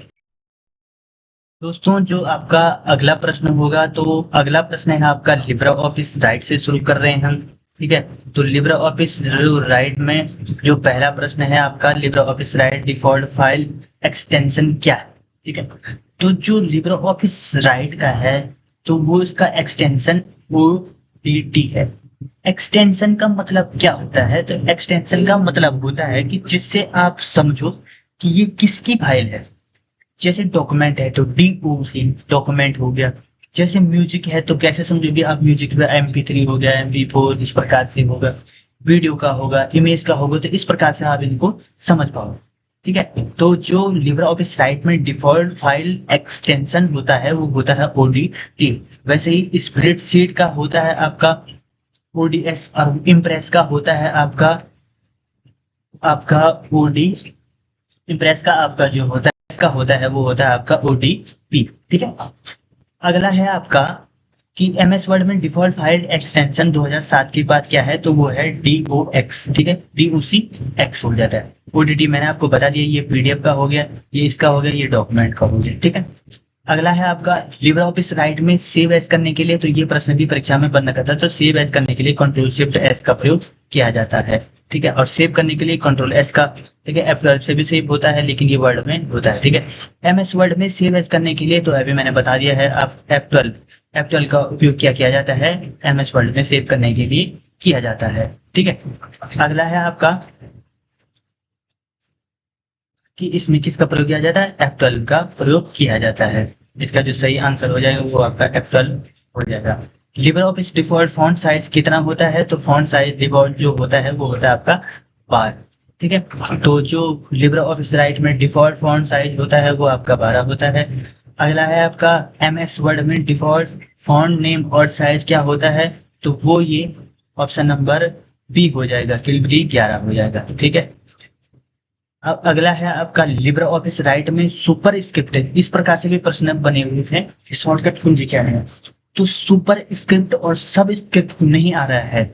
दोस्तों, जो आपका अगला प्रश्न होगा, तो अगला प्रश्न है आपका लिब्रा ऑफिस राइट से शुरू कर रहे हैं हम। ठीक है, तो लिब्रा ऑफिस राइट में जो पहला प्रश्न है आपका, Libra office right default file extension क्या है। ठीक है, तो जो लिब्रा ऑफिस राइट का है तो वो इसका एक्सटेंशन ODT है। एक्सटेंशन का मतलब क्या होता है, तो एक्सटेंशन का मतलब होता है कि जिससे आप समझो कि ये किसकी फाइल है। जैसे डॉक्यूमेंट है तो DOC डॉक्यूमेंट हो गया, जैसे म्यूजिक है तो कैसे समझोगे आप, म्यूजिक में MP3 हो गया, MP4, इस प्रकार से होगा। वीडियो का होगा, इमेज का होगा, तो इस प्रकार से आप इनको समझ पाओगे। ठीक है, तो जो लिब्रा ऑफिस राइट में डिफॉल्ट फाइल एक्सटेंशन होता है वो होता है ODT। वैसे ही स्प्रेडशीट का होता है आपका ODS, और इम्प्रेस का होता है आपका आपका OD, इम्प्रेस का आपका जो होता है इसका होता है वो होता है आपका ODP। ठीक है, अगला है आपका कि MS वर्ड में डिफॉल्ट फाइल एक्सटेंशन 2007 की बात क्या है, तो वो है DOX। ठीक है, DOCX हो जाता है। ODT मैंने आपको बता दिया, ये PDF का हो गया, ये इसका हो गया, ये डॉक्यूमेंट का हो गया। ठीक है, अगला है आपका लिब्रा ऑफिस राइट में सेव एज करने के लिए, तो ये प्रश्न भी परीक्षा में बनना करता है, तो सेव एज करने के लिए कंट्रोल शिफ्ट एस का प्रयोग किया जाता है। ठीक है, और सेव करने के लिए कंट्रोल एस का। ठीक है, F12 से भी सेव होता है लेकिन ये वर्ड में होता है। ठीक है, MS वर्ड में सेव एज करने के लिए तो अभी मैंने बता दिया है, आप F12 का उपयोग किया जाता है, MS वर्ड में सेव करने के लिए किया जाता है। ठीक है, अगला है आपका कि इसमें किसका प्रयोग किया जाता है, F12 का प्रयोग किया जाता है। इसका जो सही आंसर हो जाएगा वो आपका F12 हो जाएगा। Libra office default font size कितना होता है, तो फॉन्ट साइज डिफॉल्ट जो होता है वो होता है आपका 12। ठीक है, तो जो लिब्रा ऑफिस राइट में डिफॉल्ट फॉन्ट साइज होता है वो आपका 12 होता है। अगला है आपका MS वर्ड में डिफॉल्ट फॉन्ट नेम और साइज क्या होता है, तो वो ये ऑप्शन नंबर B हो जाएगा, किल 11 हो जाएगा। ठीक है, अब अगला है आपका लिब्रा ऑफिस राइट में सुपर स्क्रिप्ट। इस प्रकार से भी प्रश्न बने हुए थे, शॉर्टकट कुंजी क्या है, तो सुपर स्क्रिप्ट और सब स्क्रिप्ट नहीं आ रहा है।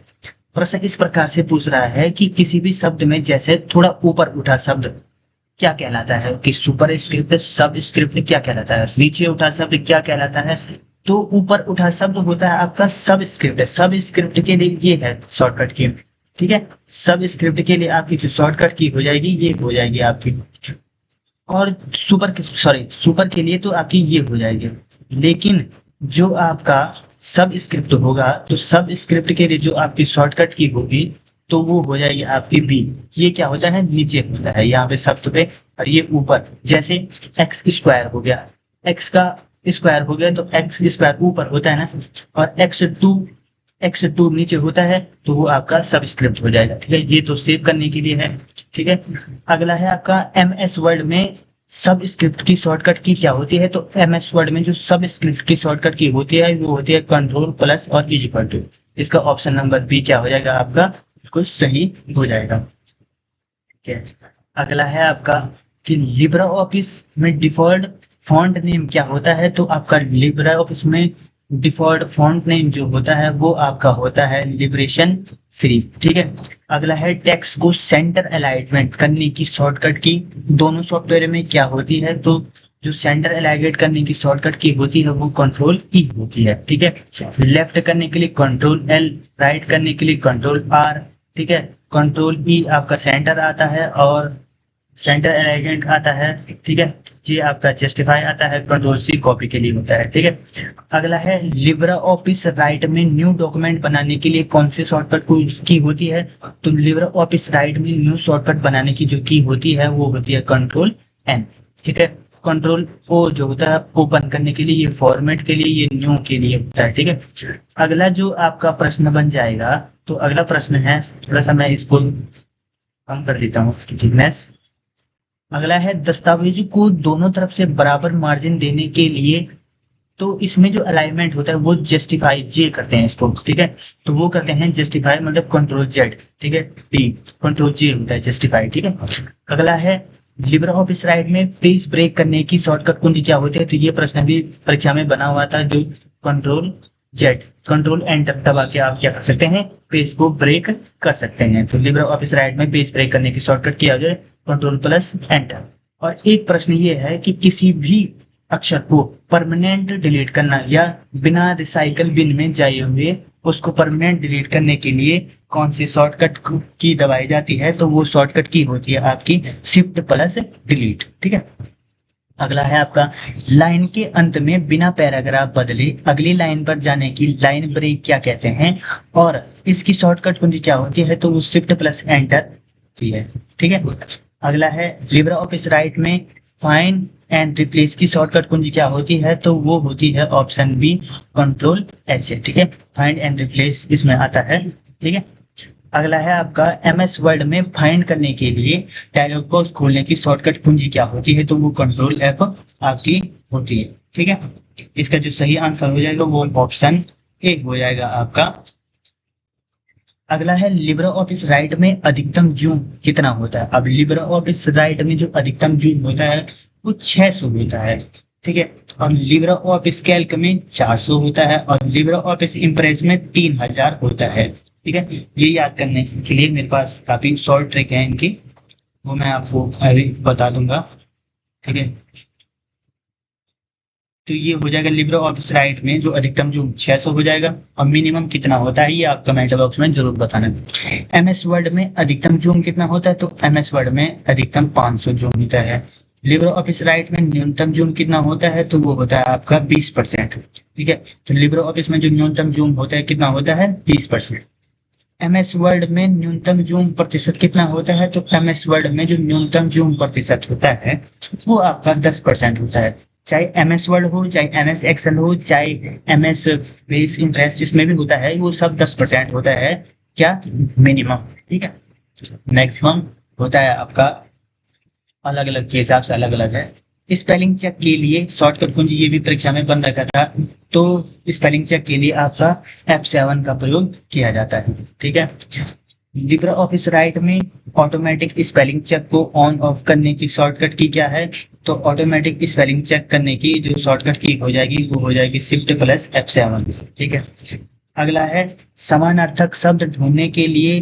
प्रश्न इस प्रकार से पूछ रहा है कि किसी भी शब्द में जैसे थोड़ा ऊपर उठा शब्द क्या कहलाता है, कि सुपर स्क्रिप्ट सब स्क्रिप्ट क्या कहलाता है, नीचे उठा शब्द क्या कहलाता है, तो ऊपर उठा शब्द होता है आपका सब स्क्रिप्ट। सब स्क्रिप्ट के लिए ये है शॉर्टकट की। ठीक है, सब स्क्रिप्ट के लिए आपकी जो शॉर्टकट की हो जाएगी ये हो जाएगी आपकी, और सुपर के लिए तो आपकी ये हो जाएगी। लेकिन जो आपका सब स्क्रिप्ट होगा, तो सब स्क्रिप्ट के लिए जो आपकी शॉर्टकट की होगी तो वो हो जाएगी आपकी B। ये क्या होता है, नीचे होता है यहाँ पे शब्द पे, और ये ऊपर। जैसे x स्क्वायर हो गया, x का स्क्वायर हो गया तो x स्क्वायर ऊपर होता है ना, और x2 नीचे होता है, तो वो आपका सब स्क्रिप्ट हो जाएगा। ठीक है, ये तो सेव करने के लिए है। ठीक है, अगला है आपका MS वर्ड में सब स्क्रिप्ट की शॉर्टकट की क्या होती है, तो MS वर्ड में जो सब स्क्रिप्ट की शॉर्टकट की होती है वो होती है कंट्रोल प्लस और इक्वल टू। इसका ऑप्शन नंबर B क्या हो जाएगा आपका, बिल्कुल सही हो जाएगा। ठीक है, अगला है आपका कि लिब्रा ऑफिस में डिफॉल्ट फॉन्ट नेम क्या होता है, तो आपका लिब्रा ऑफिस में डिफॉल्ट फॉन्ट नेम जो होता है वो आपका होता है लिबरेशन फ्री। ठीक है। अगला है टेक्स्ट को सेंटर अलाइनमेंट करने की शॉर्टकट की दोनों सॉफ्टवेयर में क्या होती है, तो जो सेंटर अलाइनमेंट करने की शॉर्टकट की होती है वो कंट्रोल ई होती है। ठीक है। लेफ्ट करने के लिए कंट्रोल एल, राइट करने के लिए कंट्रोल आर। ठीक है। कंट्रोल ई आपका सेंटर आता है और सेंटर अलाइनमेंट आता है। ठीक है। ये आपका जस्टिफाई आता है, कंट्रोल सी कॉपी के लिए होता है। ठीक है। अगला है लिब्रा ऑफिस राइट में न्यू डॉक्यूमेंट बनाने के लिए कौन से शॉर्टकट की होती है, तो लिब्रा ऑफिस राइट में न्यू शॉर्टकट बनाने की जो की होती है वो होती है कंट्रोल एन। ठीक है। कंट्रोल ओ जो होता है ओपन करने के लिए, ये फॉर्मेट के लिए, ये न्यू के लिए होता है। ठीक है। अगला जो आपका प्रश्न बन जाएगा, तो अगला प्रश्न है, थोड़ा सा मैं इसको कम कर देता हूँ इसकी थिकनेस। अगला है दस्तावेज को दोनों तरफ से बराबर मार्जिन देने के लिए, तो इसमें जो अलाइनमेंट होता है वो जस्टिफाई जे करते हैं इसको। ठीक है। तो वो करते हैं जस्टिफाई मतलब कंट्रोल जेड। ठीक है। डी कंट्रोल जे होता है जस्टिफाई। ठीक है। अगला है लिब्रा ऑफिस राइट में पेज ब्रेक करने की शॉर्टकट कुंजी क्या होती है, तो ये प्रश्न भी परीक्षा में बना हुआ था, जो कंट्रोल जेड कंट्रोल एंटर दबा के आप क्या कर सकते हैं, पेज को ब्रेक कर सकते हैं। तो लिब्रा ऑफिस राइट में पेज ब्रेक करने की शॉर्टकट क्या हो जाए, कंट्रोल प्लस एंटर। और एक प्रश्न ये है कि किसी भी अक्षर को परमानेंट डिलीट करना या बिना रिसाइकल बिन में जाए हुए उसको परमानेंट डिलीट करने के लिए कौन सी शॉर्टकट की दबाई जाती है, तो वो शॉर्टकट की होती है आपकी शिफ्ट प्लस डिलीट। ठीक है। अगला है आपका लाइन के अंत में बिना पैराग्राफ बदले अगली लाइन पर जाने की लाइन ब्रेक क्या कहते हैं, और इसकी शॉर्टकट कुंजी क्या होती है, तो वो शिफ्ट प्लस एंटर होती है। ठीक है। अगला है लिब्रा ऑफिस राइट में फाइंड एंड रिप्लेस की शॉर्टकट कुंजी क्या होती है, तो वो होती है ऑप्शन बी कंट्रोल एच। ठीक है। फाइंड एंड रिप्लेस इसमें आता है। ठीक है। अगला है आपका एमएस वर्ड में फाइंड करने के लिए डायलॉग बॉक्स खोलने की शॉर्टकट कुंजी क्या होती है, तो वो कंट्रोल एफ आपकी होती है। ठीक है। इसका जो सही आंसर हो जाएगा वो ऑप्शन ए हो जाएगा आपका। अगला है लिब्रा ऑफिस राइट में अधिकतम जूम कितना होता है। अब लिब्रा ऑफिस राइट में जो अधिकतम जूम होता है वो 600 होता है। ठीक है। और लिब्रा ऑफिस कैल्क में 400 होता है और लिब्रा ऑफिस इम्प्रेस में 3000 होता है। ठीक है। ये याद करने के लिए मेरे पास काफी शॉर्ट ट्रिक है इनकी, वो मैं आपको अभी बता दूंगा। ठीक है। तो ये हो जाएगा लिब्रा ऑफिस राइट में जो अधिकतम जूम 600 हो जाएगा, और मिनिमम कितना होता है ये आप कमेंट बॉक्स में जरूर बताना। एमएस वर्ड में अधिकतम जूम कितना होता है, तो एमएस वर्ड में अधिकतम 500 जूम होता है। लिब्रा ऑफिस राइट में न्यूनतम जूम कितना होता है, तो वो होता है आपका 20%। ठीक है। तो लिब्रा ऑफिस में जो न्यूनतम जूम होता है कितना होता है, 20%। एमएस वर्ड में न्यूनतम जूम प्रतिशत कितना होता है, तो एमएस वर्ड में जो न्यूनतम जूम प्रतिशत होता है वो आपका 10% होता है। चाहे एमएस वर्ड हो, चाहे एमएस एक्सेल हो, चाहे एमएस बेस इम्प्रेस जिसमें भी होता है वो सब 10% होता है। क्या मिनिमम। ठीक है। मैक्सिमम होता है आपका अलग अलग के हिसाब से अलग अलग है। स्पेलिंग चेक के लिए शॉर्टकट कुंजी ये भी परीक्षा में बन रखा था, तो स्पेलिंग चेक के लिए आपका F7 का प्रयोग किया जाता है। ठीक है। लिब्रा ऑफिस राइट में ऑटोमेटिक स्पेलिंग चेक को ऑन ऑफ करने की शॉर्टकट की क्या है, तो ऑटोमेटिक स्पेलिंग चेक करने की जो शॉर्टकट की हो जाएगी वो हो जाएगी शिफ्ट प्लस F7। ठीक है। अगला है समानार्थक शब्द ढूंढने के लिए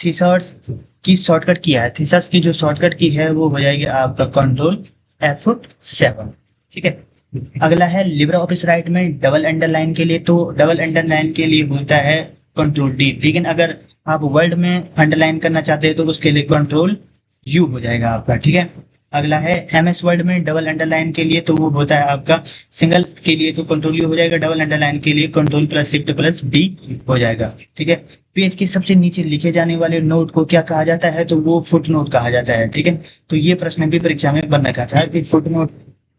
थीसर्स की शॉर्टकट की है। थीसर्स की जो शॉर्टकट की है वो हो जाएगी आपका कंट्रोल F7। ठीक है। अगला है लिब्रा ऑफिस राइट में डबल अंडरलाइन के लिए, तो डबल अंडरलाइन के लिए होता है कंट्रोल डी, लेकिन अगर आप वर्ड में अंडरलाइन करना चाहते हैं तो उसके लिए कंट्रोल यू हो जाएगा आपका। ठीक है। अगला है एमएस वर्ड में डबल अंडरलाइन के लिए, तो वो होता है आपका सिंगल के लिए तो कंट्रोल यू हो जाएगा, डबल अंडरलाइन के लिए control plus shift plus D हो जाएगा। ठीक है। पेज के सबसे नीचे लिखे जाने वाले नोट को क्या कहा जाता है, तो वो फुट नोट कहा जाता है। ठीक है। तो ये प्रश्न भी परीक्षा में बन रखा था कि फुट नोट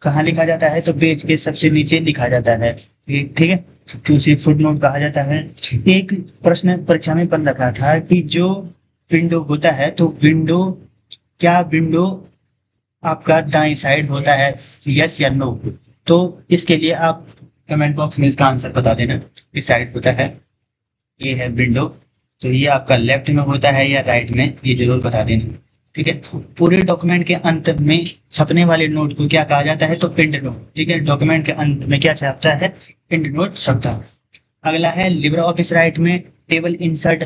कहाँ लिखा जाता है, तो पेज के सबसे नीचे लिखा जाता है। ठीक है। तो उसे फुट नोट कहा जाता है। एक प्रश्न परीक्षा में बन रखा था कि जो विंडो होता है, तो विंडो क्या विंडो आपका दाएं साइड होता है, यस या नो, तो इसके लिए आप कमेंट बॉक्स में इसका आंसर बता देना। इस साइड होता है, ये है विंडो, तो ये आपका लेफ्ट में होता है या राइट में, ये जरूर बता देना। ठीक है। पूरे डॉक्यूमेंट के अंत में छपने वाले नोट को क्या कहा जाता है, तो पिंड नोट। ठीक है, डॉक्यूमेंट के अंत में क्या छपता है, पिंड नोट छपता है। अगला है लिब्रे ऑफिस राइट में टेबल इंसर्ट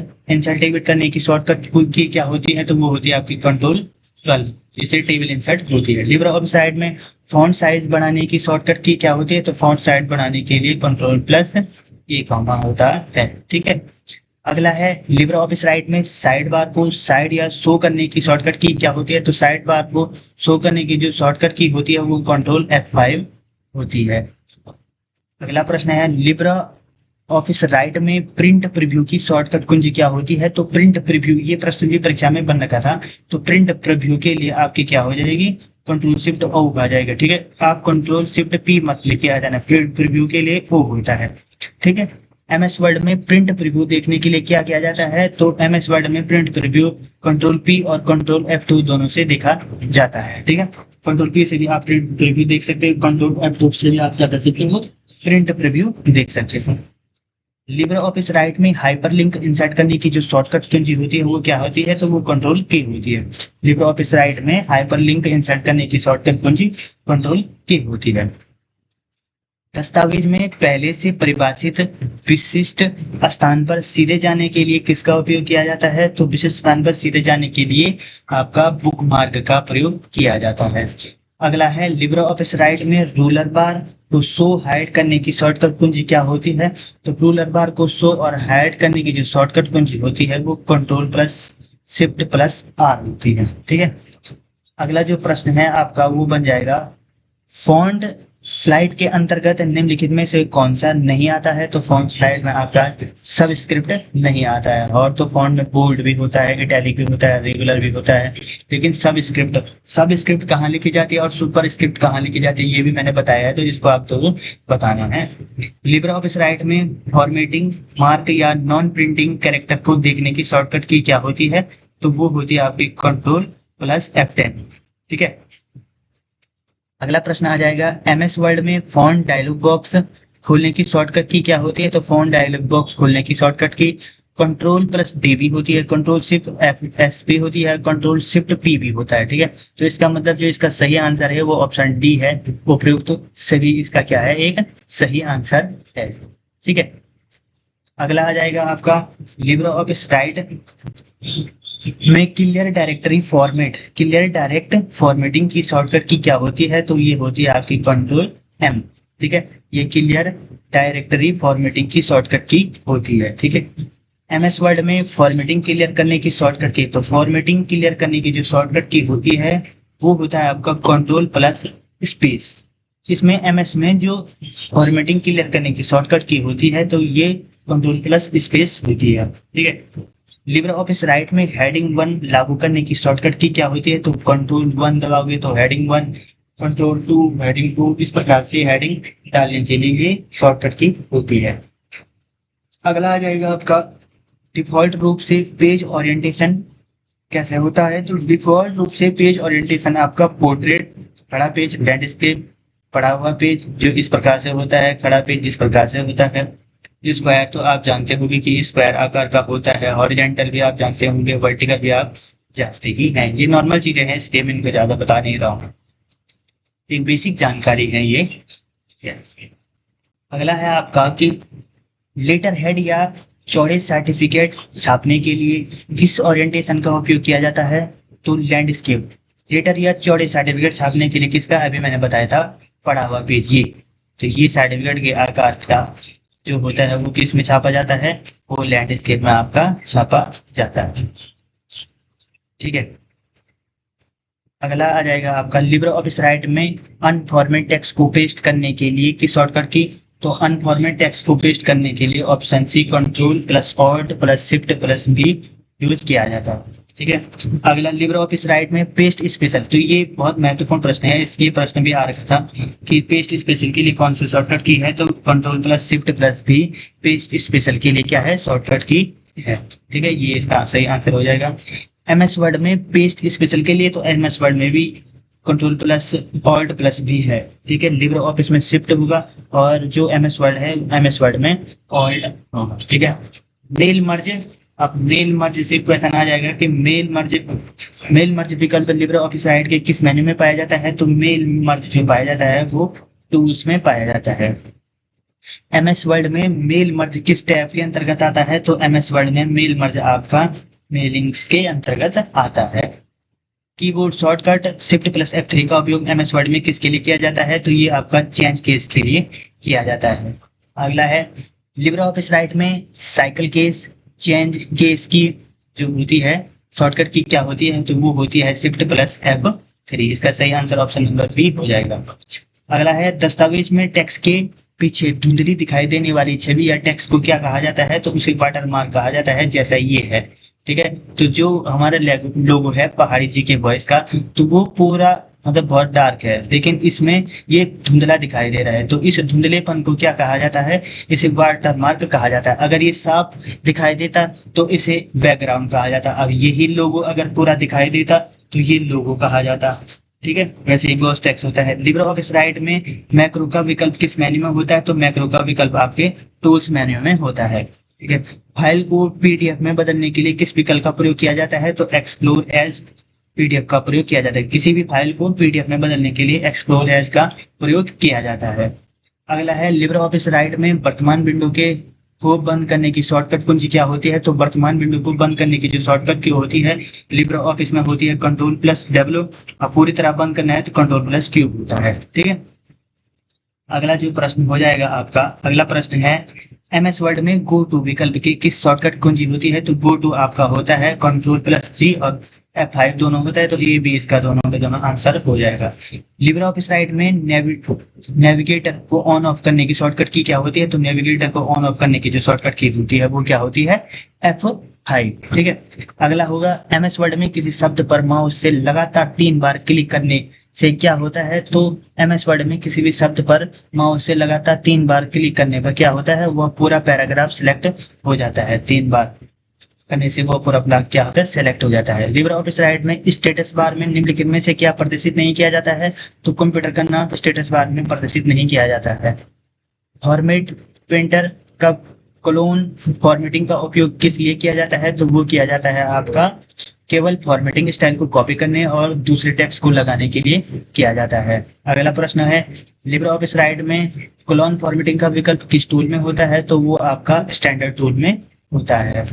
करने की शॉर्टकट की क्या होती है, तो वो होती है आपकी कंट्रोल 12, जिससे टेबल इंसर्ट होती है। लिब्रे ऑफिस राइट में फॉन्ट साइज बढ़ाने की शॉर्टकट की क्या होती है, तो फॉन्ट साइज बढ़ाने के लिए कंट्रोल+A कॉमा होता है। ठीक है। अगला है लिब्रे ऑफिस राइट में साइड बार को साइड या शो करने की शॉर्टकट की क्या होती है, तो साइड बार को शो करने की जो शॉर्टकट की होती है वो कंट्रोल F5 होती है। अगला प्रश्न है लिब्रे ऑफिस राइट में प्रिंट प्रीव्यू की शॉर्टकट कुंजी क्या होती है, तो प्रिंट प्रीव्यू, ये प्रश्न भी परीक्षा में बन रखा था, तो प्रिंट प्रीव्यू के लिए आपकी क्या हो जाएगी, कंट्रोल+O आ जाएगा। ठीक है, आप कंट्रोल+P मत लेके आ जाना, प्रिंट प्रीव्यू के लिए O होता है। ठीक है। MS वर्ड में प्रिंट प्रीव्यू देखने के लिए क्या किया जाता है, तो MS वर्ड में प्रिंट प्रीव्यू कंट्रोल+P और कंट्रोल+F2 दोनों से देखा जाता है। ठीक है, कंट्रोल+P से भी आप प्रिंट प्रीव्यू देख सकते हो, कंट्रोल+F2 से भी आप क्या कर सकते हो, प्रिंट प्रीव्यू देख सकते हो। लिब्रे ऑफिस राइट में हाइपरलिंक इंसर्ट करने की जो शॉर्टकट कुंजी होती है वो क्या होती है, तो वो कंट्रोल+K होती है। लिब्रे ऑफिस राइट में हाइपरलिंक इंसर्ट करने की शॉर्टकट कुंजी कंट्रोल+K होती है। दस्तावेज में पहले से परिभाषित विशिष्ट स्थान पर सीधे जाने के लिए किसका उपयोग किया जाता है, तो विशिष्ट स्थान पर सीधे जाने के लिए आपका बुक मार्क का प्रयोग किया जाता है। अगला है लिब्रे ऑफिस राइट में रूलर बार को शो हाइड करने की शॉर्टकट कुंजी क्या होती है, तो रूलर बार को शो और हाइड करने की जो शॉर्टकट कुंजी होती है वो कंट्रोल+Shift+R होती है। ठीक है। अगला जो प्रश्न है आपका वो बन जाएगा फॉन्ट स्लाइड के अंतर्गत निम्नलिखित में से कौन सा नहीं आता है, तो फॉन्ट स्लाइड में आपका सबस्क्रिप्ट नहीं आता है, और तो फॉन्ट में बोल्ड भी होता है, इटैलिक भी होता है, रेगुलर भी होता है, लेकिन सबस्क्रिप्ट कहाँ लिखी जाती है और सुपर स्क्रिप्ट कहाँ लिखी जाती है ये भी मैंने बताया है, तो इसको आप तो बताना है। लिब्रे ऑफिस राइट में फॉर्मेटिंग मार्क या नॉन प्रिंटिंग कैरेक्टर को देखने की शॉर्टकट की क्या होती है, तो वो होती है आपकी कंट्रोल+F10। ठीक है। अगला प्रश्न आ जाएगा MS वर्ड में फॉन्ट डायलॉग बॉक्स खोलने की शॉर्टकट की क्या होती है, तो फॉन्ट डायलॉग बॉक्स खोलने की शॉर्टकट की कंट्रोल+D भी होती है, कंट्रोल+Shift+S भी होती है, कंट्रोल+Shift+P भी होता है। ठीक है, तो इसका मतलब जो इसका सही आंसर है वो ऑप्शन डी है, उपयुक्त तो सभी इसका क्या है, एक सही आंसर है। ठीक है। अगला आ जाएगा आपका लिब्रे ऑफिस राइट में क्लियर डायरेक्ट फॉर्मेटिंग की शॉर्टकट की क्या होती है, तो ये होती है आपकी कंट्रोल+M। ठीक है, ये क्लियर डायरेक्टरी फॉर्मेटिंग की शॉर्टकट की होती है। ठीक है। MS वर्ड में फॉर्मेटिंग क्लियर करने की शॉर्टकट की, तो फॉर्मेटिंग क्लियर करने की जो शॉर्टकट की होती है वो होता है आपका कंट्रोल+स्पेस। इसमें MS में जो फॉर्मेटिंग क्लियर करने की शॉर्टकट की होती है तो ये कंट्रोल+स्पेस होती है। ठीक है। लिब्रे ऑफिस राइट में हेडिंग 1 लागू करने की शॉर्टकट की क्या होती है, तो कंट्रोल+1 दबाओगे तो हेडिंग 1, कंट्रोल+2 हेडिंग 2, इस प्रकार से हेडिंग डालने के लिए ये शॉर्टकट की होती है। अगला आ जाएगा आपका डिफॉल्ट रूप से पेज ओरिएंटेशन कैसे होता है, तो डिफॉल्ट रूप से पेज ओरिएंटेशन आपका पोर्ट्रेट, खड़ा पेज, लैंडस्केप, पड़ा हुआ पेज जो इस प्रकार से होता है, खड़ा पेज इस प्रकार से होता है, स्क्वायर तो आप जानते होंगे कि स्क्वायर आकार का होता है, हॉरिजॉन्टल भी आप जानते होंगे, वर्टिकल भी आप जानते ही हैं। ये नॉर्मल चीजें हैं, इसलिए मैं इनको ज्यादा बता नहीं रहा हूँ, एक बेसिक जानकारी है ये। अगला है आपका कि लेटर हेड या चौड़े सर्टिफिकेट छापने के लिए किस ओरिएंटेशन का उपयोग किया जाता है, तो लैंडस्केप। लेटर या चौड़े सर्टिफिकेट छापने के लिए किसका, अभी मैंने बताया था, पड़ा हुआ पेज। ये तो ये सर्टिफिकेट के आकार का जो होता है वो किस में छापा जाता है, वो लैंडस्केप में आपका छापा जाता है। ठीक है। अगला आ जाएगा आपका लिब्रे ऑफिस राइट में अनफॉर्मेट टेक्स्ट को पेस्ट करने के लिए किस शॉर्टकट की, तो अनफॉर्मेट टेक्स्ट को पेस्ट करने के लिए ऑप्शन सी कंट्रोल+Alt+Shift+V यूज किया जाता है। ठीक है। अगला लिब्रे ऑफिस राइट में पेस्ट स्पेशल, तो ये बहुत महत्वपूर्ण प्रश्न है, इसलिए प्रश्न भी आ रखा था कि पेस्ट स्पेशल के लिए कौन सी शॉर्टकट की है, तो कंट्रोल+Shift+V पेस्ट स्पेशल के लिए क्या है, शॉर्टकट की है। ठीक है, ये इसका सही आंसर हो जाएगा। MS वर्ड में पेस्ट स्पेशल के लिए तो MS वर्ड में भी कंट्रोल+Alt+V है। ठीक है, लिब्रे ऑफिस में शिफ्ट होगा और जो MS वर्ड है MS वर्ड में ऑल्ट होगा। ठीक है। मेल मर्ज अब मेल मर्ज से क्वेश्चन आ जाएगा कि मेल मर्ज विकल्प लिब्रे ऑफिस राइट के किस मेन्यू में पाया जाता है, तो मेल मर्ज जो पाया जाता है वो टूल्स में पाया जाता है। एमएस वर्ड में मेल मर्ज किस टैब के अंतर्गत आता है, तो एमएस वर्ड में मेल मर्ज आपका मेलिंग्स के अंतर्गत आता है। Keyboard shortcut shift plus F3 का उपयोग एमएस वर्ड में किसके लिए किया जाता है, तो ये आपका चेंज केस के लिए किया जाता है। अगला है लिब्रे ऑफिस राइट में साइकिल केस चेंज केस की जो होती है शॉर्टकट की क्या होती है, तो वो होती है शिफ्ट प्लस F3। इसका सही आंसर ऑप्शन नंबर बी हो जाएगा। अगला है दस्तावेज में टेक्स्ट के पीछे धुंधली दिखाई देने वाली छवि या टेक्स्ट को क्या कहा जाता है, तो उसे वाटर मार्क कहा जाता है, जैसा ये है। ठीक है, तो जो हमारा लोगो है पहाड़ी जी के वॉइस का, तो वो पूरा मतलब बहुत डार्क है, लेकिन इसमें ये धुंधला दिखाई दे रहा है, तो इस धुंधलेपन को क्या कहा जाता है, इसे वाटर मार्क कहा जाता है। अगर ये साफ दिखाई देता तो इसे बैकग्राउंड कहा जाता। अब यही लोगो अगर पूरा दिखाई देता तो ये लोगो कहा जाता। ठीक है, वैसे ही ग्लॉस टेक्स्ट होता है। लिब्रे ऑफिस राइट में मैक्रो का विकल्प किस मेन्यू में होता है, तो मैक्रो का विकल्प आपके टूल्स मेन्यू में होता है। ठीक है, फाइल को पीडीएफ में बदलने के लिए किस विकल्प का प्रयोग किया जाता है, तो एक्सप्लोर एज पीडीएफ का प्रयोग किया जाता है। किसी भी फाइल को पीडीएफ में बदलने के लिए एक्सप्लोर एज का प्रयोग किया जाता है। अगला है लिब्रे ऑफिस राइट में वर्तमान विंडो के को बंद करने की शॉर्टकट कुंजी क्या होती है, तो वर्तमान विंडो को बंद करने की जो शॉर्टकट की होती है लिब्रे ऑफिस में होती है Ctrl+W। अब पूरी तरह बंद करना है तो Ctrl+Q होता है। ठीक है, अगला जो प्रश्न हो जाएगा आपका, अगला प्रश्न है एमएस वर्ड में गो टू विकल्प की किस शॉर्टकट कुंजी होती है, तो गो टू आपका होता है Ctrl+G और F5 दोनों होता है, तो ए बी इसका दोनों का दोनों आंसर हो जाएगा। लिब्रे ऑफिस राइट में नेविगेटर को ऑन ऑफ करने की शॉर्टकट की क्या होती है, तो नेविगेटर को ऑन ऑफ करने की जो शॉर्टकट की होती है वो क्या होती है, F5। ठीक है, अगला होगा एमएस वर्ड में किसी शब्द पर माउस से लगातार 3 बार क्लिक करने से क्या होता है, तो एमएस वर्ड में किसी भी शब्द पर माउस से लगातार 3 बार क्लिक करने पर क्या होता है, वह पूरा पैराग्राफ सिलेक्ट हो जाता है। 3 बार करने से वो पूरा ब्लॉक क्या होता है, सेलेक्ट हो जाता है। लिब्रे ऑफिस राइट में स्टेटस बार में निम्नलिखित में से क्या प्रदर्शित नहीं किया जाता है, तो कंप्यूटर का नाम स्टेटस बार में प्रदर्शित नहीं किया जाता है। फॉर्मेट प्रिंटर का क्लोन फॉर्मेटिंग का उपयोग किस लिए किया जाता है, तो वो किया जाता है आपका केवल फॉर्मेटिंग स्टाइल को कॉपी करने और दूसरे टेक्स्ट को लगाने के लिए किया जाता है। अगला प्रश्न है लिब्रे ऑफिस राइट में क्लोन फॉर्मेटिंग का विकल्प किस टूल में होता है, तो वो आपका स्टैंडर्ड टूल में होता है।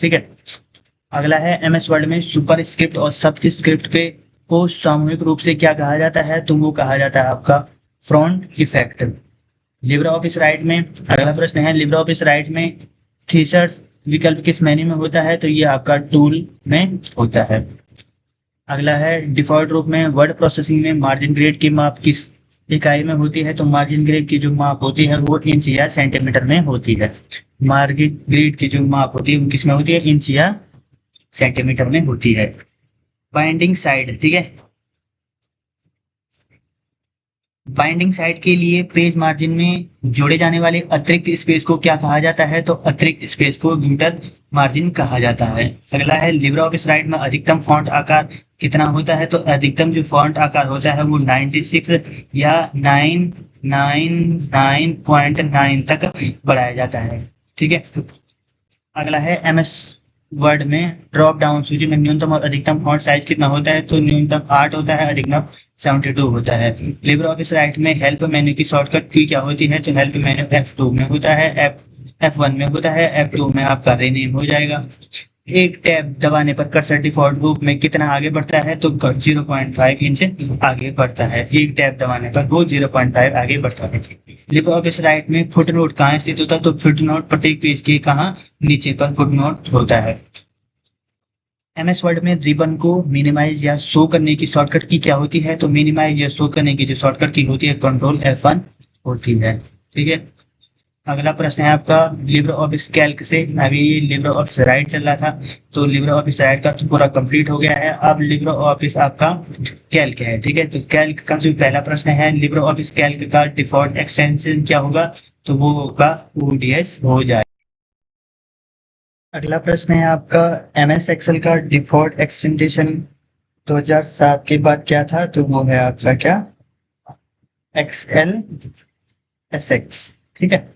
ठीक है, अगला है एमएस वर्ड में सुपर स्क्रिप्ट और सब स्क्रिप्ट के को सामूहिक रूप से क्या कहा जाता है, तो वो कहा जाता है आपका front effect. Libre office right में अगला प्रश्न है लिब्रे ऑफिस राइट में थीसर्स विकल्प किस मेन्यू में होता है, तो ये आपका टूल में होता है। अगला है डिफॉल्ट रूप में वर्ड प्रोसेसिंग में मार्जिन ग्रेड की माप किस इकाई में होती है, तो मार्जिन ग्रेड की जो माप होती है वो इंच या सेंटीमीटर में होती है। मार्जिन ग्रेड की जो माप होती है वो किस में होती है, इंच या सेंटीमीटर में होती है। बाइंडिंग साइड, ठीक है, बाइंडिंग साइड के लिए पेज मार्जिन में जोड़े जाने वाले अतिरिक्त स्पेस को क्या कहा जाता है, तो अतिरिक्त स्पेस को न्यूट्रल मार्जिन कहा जाता है। अगला है लिब्रे ऑफिस राइट में अधिकतम फॉन्ट आकार कितना होता है, तो अधिकतम जो फॉन्ट आकार होता है वो 96 या 999.9 तक बढ़ाया जाता है। ठीक है, अगला है एमएस वर्ड में ड्रॉप डाउन सूची में न्यूनतम और अधिकतम फॉन्ट साइज कितना होता है, तो न्यूनतम 8 होता है, अधिकतम 72 होता है। लिब्रे ऑफिस राइट में हेल्प मेन्यू की शॉर्टकट की क्या होती है, तो हेल्प मेन्यू F2 में होता है, F1 में होता है, F2 में आपका रीनेम हो जाएगा। एक टैब दबाने पर कर्सर डिफॉल्ट रूप में कितना आगे बढ़ता है, तो 0.5 इंच आगे बढ़ता है। एक टैब दबाने पर वो 0.5 आगे बढ़ता है। लिब्रे ऑफिस राइट में फुटनोट कहाँ स्थित होता है, तो फुटनोट प्रत्येक पेज के कहाँ नीचे पर फुटनोट होता है। एमएस वर्ड में रिबन को मिनिमाइज या शो करने की शॉर्टकट की क्या होती है, तो मिनिमाइज या शो करने की जो शॉर्टकट की होती है Ctrl F1 होती है। ठीक है, अगला प्रश्न है आपका लिब्रे ऑफिस कैल्क से। अभी ये लिब्रे ऑफिस राइट चल रहा था, तो लिब्रे ऑफिस राइट का तो पूरा कंप्लीट हो गया है। अब लिब्रे ऑफिस आपका कैल्क है। ठीक है, तो कैल्क का जो पहला प्रश्न है लिब्रे ऑफिस कैल्क का डिफॉल्ट एक्सटेंशन क्या होगा, तो वो होगा ODS हो जाए। अगला प्रश्न है आपका एमएस एक्सेल का डिफॉल्ट एक्सटेंशन 2007 के बाद क्या था, तो वो है आपका क्या, XLSX। ठीक है,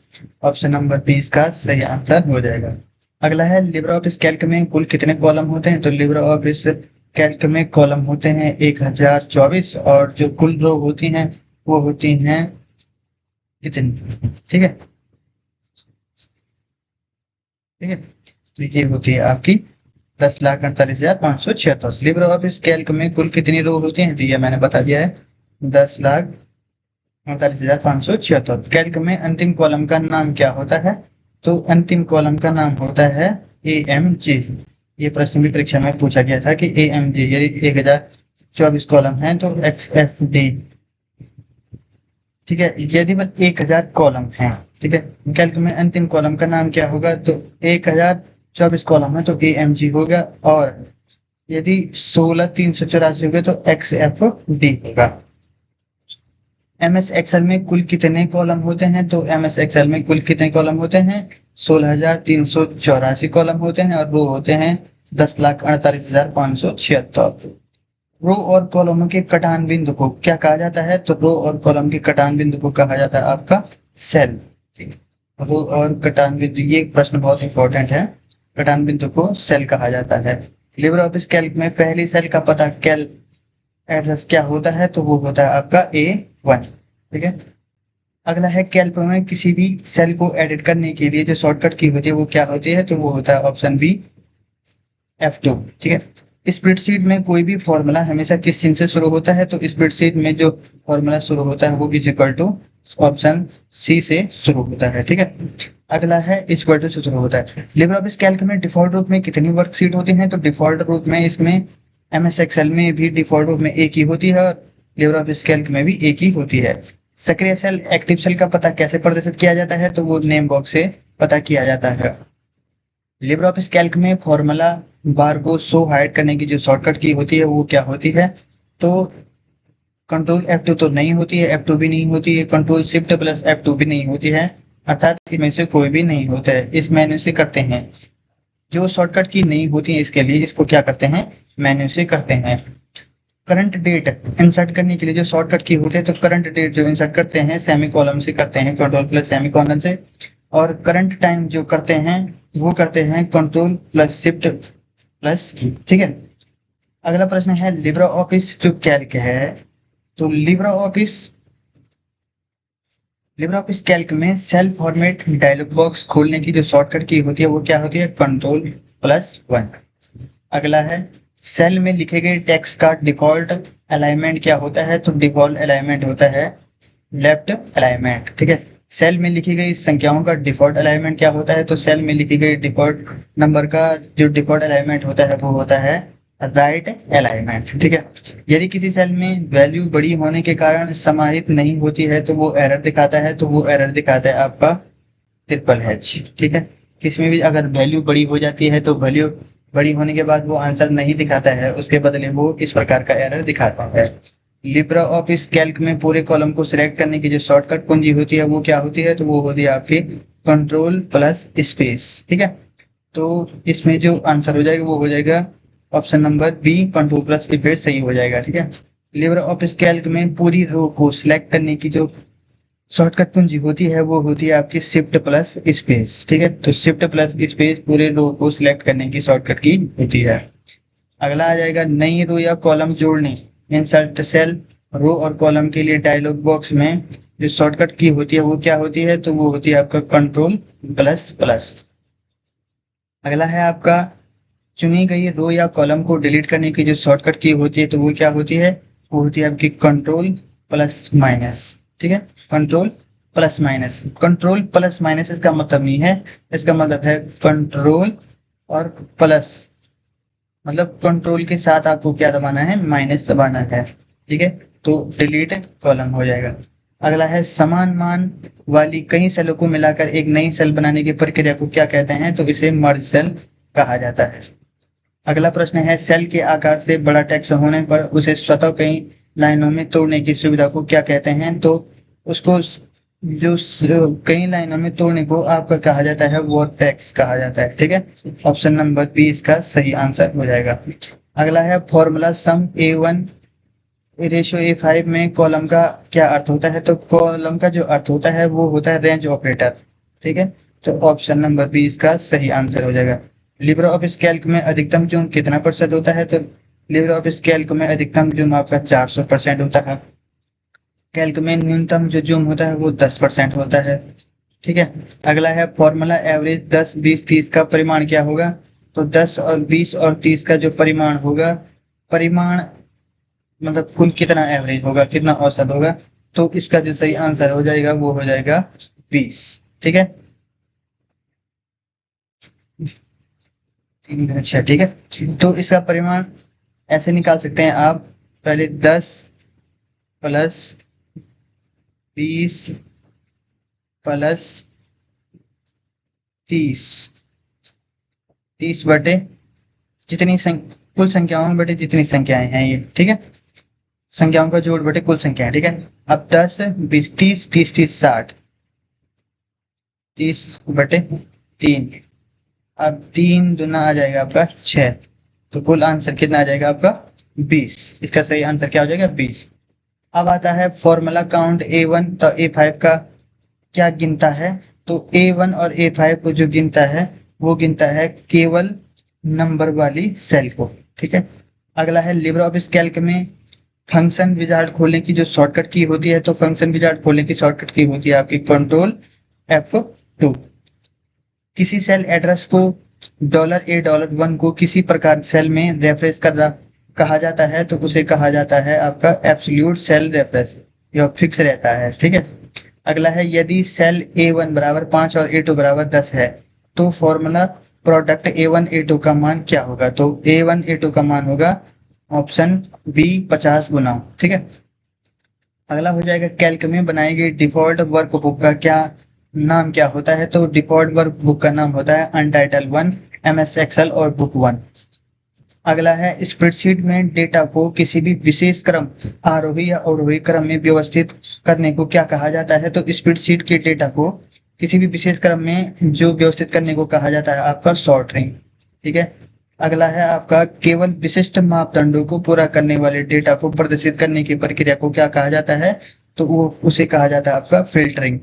ऑप्शन नंबर 20 का सही आंसर हो जाएगा। अगला है लिब्रे ऑफिस कैल्क में कुल कितने कॉलम होते हैं? तो लिब्रे ऑफिस कैल्क में कॉलम होते हैं 1024 और जो कुल रो होती हैं वो होती हैं कितनी? ठीक है, ठीक है, तो ये होती है आपकी 10,48,576। लिब्रे ऑफिस कैल्क में कुल कितनी रो होती हैं? तो ये मैंने बता दिया है, 10,48,576। कैल्क में अंतिम कॉलम का नाम क्या होता है? तो अंतिम कॉलम का नाम होता है AMG। ये प्रश्न भी परीक्षा में पूछा गया था कि AMG यदि 1024 कॉलम है तो XFD, ठीक है, यदि बस 1000 कॉलम है, ठीक है, कैल्क में अंतिम कॉलम का नाम क्या होगा? तो 1024 कॉलम है तो AMG होगा, और यदि 16,384 हो गए तो XFD होगा। MS एक्सेल में कुल कितने कॉलम होते हैं? तो MS एक्सेल में कुल कितने कॉलम होते हैं? 16,384 कॉलम होते हैं और रो होते हैं 10,48,576। रो और कॉलमों के कटान बिंदु को क्या कहा जाता है? तो रो और कॉलम के कटान बिंदु को कहा जाता है आपका सेल। ठीक, रो और कटान बिंदु, ये प्रश्न बहुत इंपॉर्टेंट है। कटान बिंदु को सेल कहा जाता है। लिब्रे ऑफिस कैल्क में पहली सेल का पता कैल एड्रेस क्या होता है? तो वो होता है आपका A1। ठीक है, अगला है कैल्क में किसी भी सेल को एडिट करने के लिए जो शॉर्टकट की होती है वो क्या होती है? तो वो होता है ऑप्शन बी F2। ठीक है, स्प्रेडशीट में कोई भी फॉर्मूला हमेशा किस चिन्ह से शुरू होता है? तो स्प्रेडशीट में जो फॉर्मूला शुरू होता है वो is equal to option C से शुरू होता है। ठीक है, अगला है इक्वल टू से शुरू होता है। लिब्रे ऑफिस कैल्क में डिफॉल्ट रूप में कितनी वर्कशीट होती हैं? तो डिफॉल्ट रूप में इसमें MS एक्सेल में भी डिफॉल्ट रूप में एक ही होती है और लिब्रे ऑफिस कैल्क में भी एक ही होती है। सक्रिय सेल एक्टिव सेल का पता कैसे प्रदर्शित किया जाता है? तो वो नेम बॉक्स से पता किया जाता है। लिब्रे ऑफिस कैल्क में फॉर्मूला बार को शो हाइड करने की जो शॉर्टकट की होती है वो क्या होती है? तो कंट्रोल F2 तो नहीं होती है, F2 भी नहीं होती है, कंट्रोल शिफ्ट प्लस F2 भी नहीं होती है, अर्थात इनमें से कोई भी नहीं होता है। इस मेन्यू से करते हैं। जो शॉर्टकट की नहीं होती है इसके लिए इसको क्या करते हैं? मेन्यू से करते हैं। करंट डेट इंसर्ट करने के लिए जो शॉर्टकट की होती है तो करंट डेट जो इंसर्ट करते हैं सेमी कॉलम से करते हैं, कंट्रोल प्लस सेमी कॉलम से, और करंट टाइम जो करते हैं वो करते हैं कंट्रोल प्लस शिफ्ट प्लस। ठीक है, अगला प्रश्न है लिब्रे ऑफिस जो कैल्क है, तो लिब्रे ऑफिस कैल्क में सेल फॉर्मेट डायलॉग बॉक्स खोलने की जो शॉर्टकट की होती है वो क्या होती है? Control plus 1। अगला है सेल में लिखे गए टेक्स्ट का डिफॉल्ट अलाइनमेंट क्या होता है? तो डिफॉल्ट अलाइनमेंट होता है लेफ्ट अलाइनमेंट। ठीक है, सेल में लिखी गई संख्याओं का डिफॉल्ट अलाइनमेंट क्या होता है? तो सेल में लिखी गई डिफॉल्ट नंबर का जो डिफॉल्ट अलाइनमेंट होता है वो होता है राइट अलाइनमेंट। ठीक है, यदि किसी सेल में वैल्यू बड़ी होने के कारण समाहित नहीं होती है तो वो एरर दिखाता है, तो वो एरर दिखाता है आपका H। ठीक है, किसमें भी अगर वैल्यू बड़ी हो जाती है तो वैल्यू बड़ी होने के बाद वो आंसर नहीं दिखाता है, उसके बदले वो इस प्रकार का एरर दिखाता है। लिब्रे ऑफिस कैल्क में पूरे कॉलम को सिलेक्ट करने की जो शॉर्टकट कुंजी होती है वो क्या होती है? तो वो होती है आपकी कंट्रोल प्लस स्पेस। ठीक है, तो इसमें जो आंसर हो जाएगा वो हो जाएगा option number B, control plus space सही हो जाएगा। ठीक है, लिब्रे ऑफिस कैल्क में पूरी रो को सिलेक्ट करने की जो शॉर्टकट कुंजी होती है वो होती है आपकी शिफ्ट प्लस स्पेस। ठीक है, तो शिफ्ट प्लस स्पेस पूरे रो को सिलेक्ट करने की शॉर्टकट की होती है। अगला आ जाएगा नई रो या कॉलम जोड़ने, इंसर्ट सेल। रो और कॉलम के लिए डायलॉग बॉक्स में जो शॉर्टकट की होती है वो क्या होती है? तो वो होती है आपका कंट्रोल प्लस प्लस। अगला है आपका चुनी गई रो या कॉलम को डिलीट करने की जो शॉर्टकट की होती है तो वो क्या होती है? वो होती है आपकी कंट्रोल प्लस माइनस। ठीक है, control plus minus. Control plus minus इसका मतलब नहीं है, इसका मतलब है कंट्रोल और प्लस, मतलब कंट्रोल के साथ आपको क्या दबाना है? माइनस दबाना है। ठीक है, तो डिलीट कॉलम हो जाएगा। अगला है समान मान वाली कई सेलों को मिलाकर एक नई सेल बनाने की प्रक्रिया को क्या कहते हैं? तो इसे मर्ज सेल कहा जाता है। अगला प्रश्न है सेल के आकार से बड़ा टेक्स्ट होने पर उसे स्वतः कई लाइनों में तोड़ने की सुविधा को क्या कहते हैं? तो उसको कई लाइनों में तोड़ने को आपका कहा जाता है वर्टेक्स कहा जाता है। ठीक है, ऑप्शन नंबर बी इसका सही आंसर हो जाएगा। अगला है फॉर्मूला सम A1 रेशियो A5 में कॉलम का क्या अर्थ होता है? तो कॉलम का जो अर्थ होता है वो होता है रेंज ऑपरेटर। ठीक है, तो ऑप्शन नंबर बी इसका सही आंसर हो जाएगा। लिब्रे ऑफिस कैल्क में अधिकतम जूम कितना प्रतिशत होता है? तो लिब्रे ऑफिस कैल्क में अधिकतम जूम आपका 400% होता है। कैल्क में न्यूनतम जो जूम होता है वो 10% होता है। ठीक है। अगला है फॉर्मूला एवरेज 10, 20, 30 का परिमाण क्या होगा? तो 10 और 20 और 30 का जो परिमाण होगा, परिमाण मतलब कुल कितना एवरेज होगा, कितना औसत होगा, तो इसका जो सही आंसर हो जाएगा वो हो जाएगा 20। ठीक है। अच्छा ठीक है, तो इसका परिमाण ऐसे निकाल सकते हैं आप, पहले 10 प्लस 20 प्लस 30, 30 बटे जितनी कुल संख्याओं बटे जितनी संख्याएं हैं ये। ठीक है, संख्याओं का जोड़ बटे कुल संख्या है। ठीक है। अब 10 20 30 30 30 60, 30 बटे 3। अब 3 दूना आ जाएगा आपका 6, तो कुल आंसर कितना आ जाएगा आपका 20। इसका सही आंसर क्या हो जाएगा 20। अब आता है फॉर्मूला काउंट A1 तो A5 का क्या गिनता है? तो A1 और A5 को जो गिनता है वो गिनता है केवल नंबर वाली सेल को। ठीक है। अगला है लिब्रे ऑफिस कैल्क में फंक्शन विजार्ड खोलने की जो शॉर्टकट की होती है, तो फंक्शन विजार्ड खोलने की शॉर्टकट की होती है आपकी कंट्रोल F2। किसी सेल एड्रेस को $A $1 को किसी प्रकार सेल में रेफरेंस कर रहा कहा जाता है, तो उसे कहा जाता है आपका एब्सोल्यूट सेल रेफरेंस, यह फिक्स रहता है। ठीक है। अगला है यदि सेल A1 बराबर 5 और A2 बराबर 10 है, तो फॉर्मूला प्रोडक्ट A1 A2 का मान क्या होगा? तो A1 A2 का मान होगा ऑप्शन बी 50 गुना। ठीक है। अगला हो जाएगा कैल्क में बनाई गई डिफॉल्ट वर्कबुक का क्या नाम क्या होता है? तो डिफॉल्ट वर्कबुक का नाम होता है अनटाइटल 1, MS एक्सेल और बुक 1। अगला है स्प्रेडशीट में डेटा को किसी भी विशेष क्रम, आरोही या अवरोही क्रम में व्यवस्थित करने को क्या कहा जाता है? तो स्प्रेडशीट के डेटा को किसी भी विशेष क्रम में जो व्यवस्थित करने को कहा जाता है आपका सॉर्टिंग। ठीक है। अगला है आपका केवल विशिष्ट मापदंडों को पूरा करने वाले डेटा को प्रदर्शित करने की प्रक्रिया को क्या कहा जाता है? तो वो उसे कहा जाता है आपका फिल्टरिंग।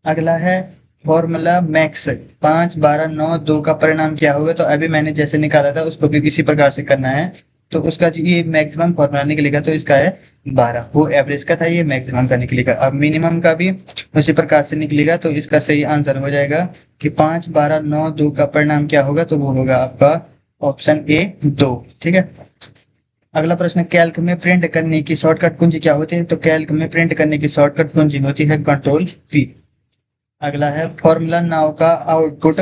अगला है फॉर्मूला मैक्स 5 12 9 2 का परिणाम क्या होगा? तो अभी मैंने जैसे निकाला था उसको भी किसी प्रकार से करना है, तो उसका जो ये मैक्सिमम फॉर्मूला निकलेगा तो इसका है 12, वो एवरेज का था, ये मैक्सिमम का निकलेगा। अब मिनिमम का भी उसी प्रकार से निकलेगा, तो इसका सही आंसर हो जाएगा कि 5 12 9 2 का परिणाम क्या होगा? तो वो होगा आपका ऑप्शन ए 2। ठीक है। अगला प्रश्न, कैल्क में प्रिंट करने की शॉर्टकट कुंजी क्या होती है? तो कैल्क में प्रिंट करने की शॉर्टकट कुंजी होती है कंट्रोल P। अगला है फॉर्मूला नाउ का आउटपुट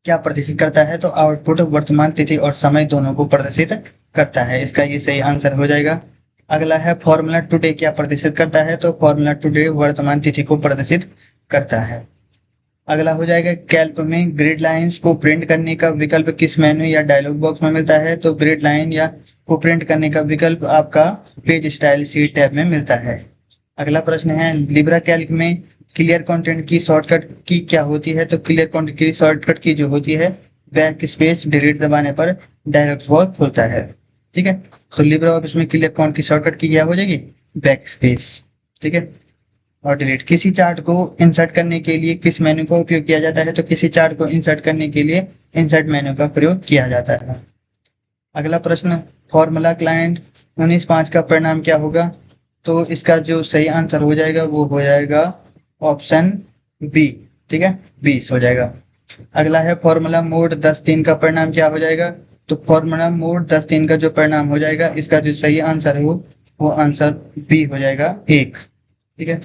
क्या प्रदर्शित करता है? तो आउटपुट वर्तमान तिथि और समय दोनों को प्रदर्शित करता है, इसका ये सही आंसर हो जाएगा। अगला है फॉर्मूला टुडे क्या प्रदर्शित करता है? तो फॉर्मूला टुडे वर्तमान तिथि को प्रदर्शित करता है। अगला हो जाएगा कैल्क में ग्रिड लाइंस को प्रिंट करने का विकल्प किस मेन्यू या डायलॉग बॉक्स में मिलता है? तो ग्रिड लाइन या को प्रिंट करने का विकल्प आपका पेज स्टाइल शीट टैब में मिलता है। अगला प्रश्न है लिब्रा कैल्क में क्लियर कंटेंट की शॉर्टकट की क्या होती है? तो क्लियर कंटेंट की शॉर्टकट की जो होती है बैक स्पेस डिलीट दबाने पर डायलॉग बॉक्स खुलता है। ठीक है। तो लिब्रा ऑफिस में क्लियर कंटेंट की शॉर्टकट की क्या हो जाएगी? Back space. ठीक है। और डिलीट। किसी चार्ट को इंसर्ट करने के लिए किस मेन्यू का उपयोग किया जाता है? तो किसी चार्ट को इंसर्ट करने के लिए इंसर्ट मेन्यू का प्रयोग किया जाता है। अगला प्रश्न, फॉर्मूला क्लाइंट 19 5 का परिणाम क्या होगा? तो इसका जो सही आंसर हो जाएगा वो हो जाएगा ऑप्शन बी। ठीक है, 20 हो जाएगा। अगला है फॉर्मूला मोड 10 3 का परिणाम क्या हो जाएगा? तो फॉर्मूला मोड 10 3 का जो परिणाम हो जाएगा इसका जो सही आंसर है वो आंसर बी हो जाएगा 1। ठीक है।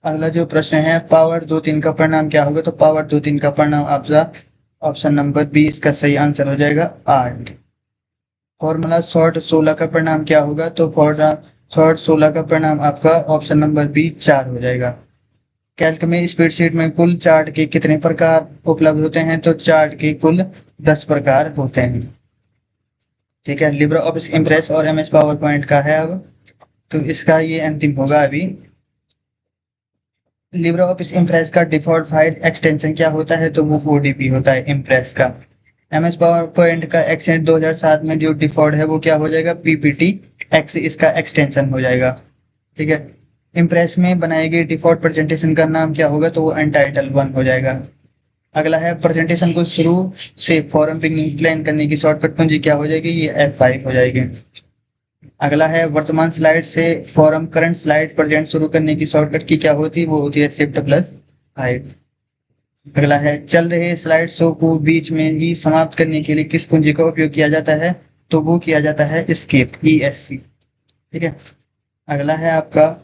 अगला जो प्रश्न है पावर 2 3 का परिणाम क्या होगा? तो पावर 2 3 का परिणाम आपका ऑप्शन नंबर बी इसका सही आंसर हो जाएगा 8। फॉर्मूला शॉर्ट 16 का परिणाम क्या होगा? तो फॉर्मूला शॉर्ट 16 का परिणाम आपका ऑप्शन नंबर बी 4 हो जाएगा। कैल्क में स्प्रेडशीट में कुल चार्ट के कितने प्रकार उपलब्ध होते हैं? तो चार्ट के कुल 10 प्रकार होते हैं। ठीक है। लिब्रे ऑफिस इम्प्रेस और MS पावर पॉइंट का है अब, तो इसका ये अंतिम होगा अभी। लिब्रे ऑफिस इम्प्रेस का डिफॉल्ट फाइल एक्सटेंशन क्या होता है? तो वो ODP होता है इम्प्रेस का। MS पावर पॉइंट का एक्सटेंशन 2007 में जो डिफॉल्ट है वो क्या हो जाएगा? PPT X इसका एक्सटेंशन हो जाएगा। ठीक है। इम्प्रेस में बनाई गई डिफॉल्ट प्रेजेंटेशन का नाम क्या होगा, तो वो अनटाइटल 1 हो जाएगा। अगला है प्रेजेंटेशन को शुरू से फॉर्म पे प्लान करने की शॉर्टकट कुंजी क्या हो जाएगी, ये F5 हो जाएगी। अगला है वर्तमान स्लाइड से फॉर्म करंट स्लाइड प्रेजेंट शुरू करने की शॉर्टकट की क्या होती है, वो होती है Shift+5। अगला है चल रहे स्लाइड शो को बीच में ही समाप्त करने के लिए किस कुंजी का उपयोग किया जाता है, तो वो किया जाता है एस्केप, ESC। ठीक है। अगला है आपका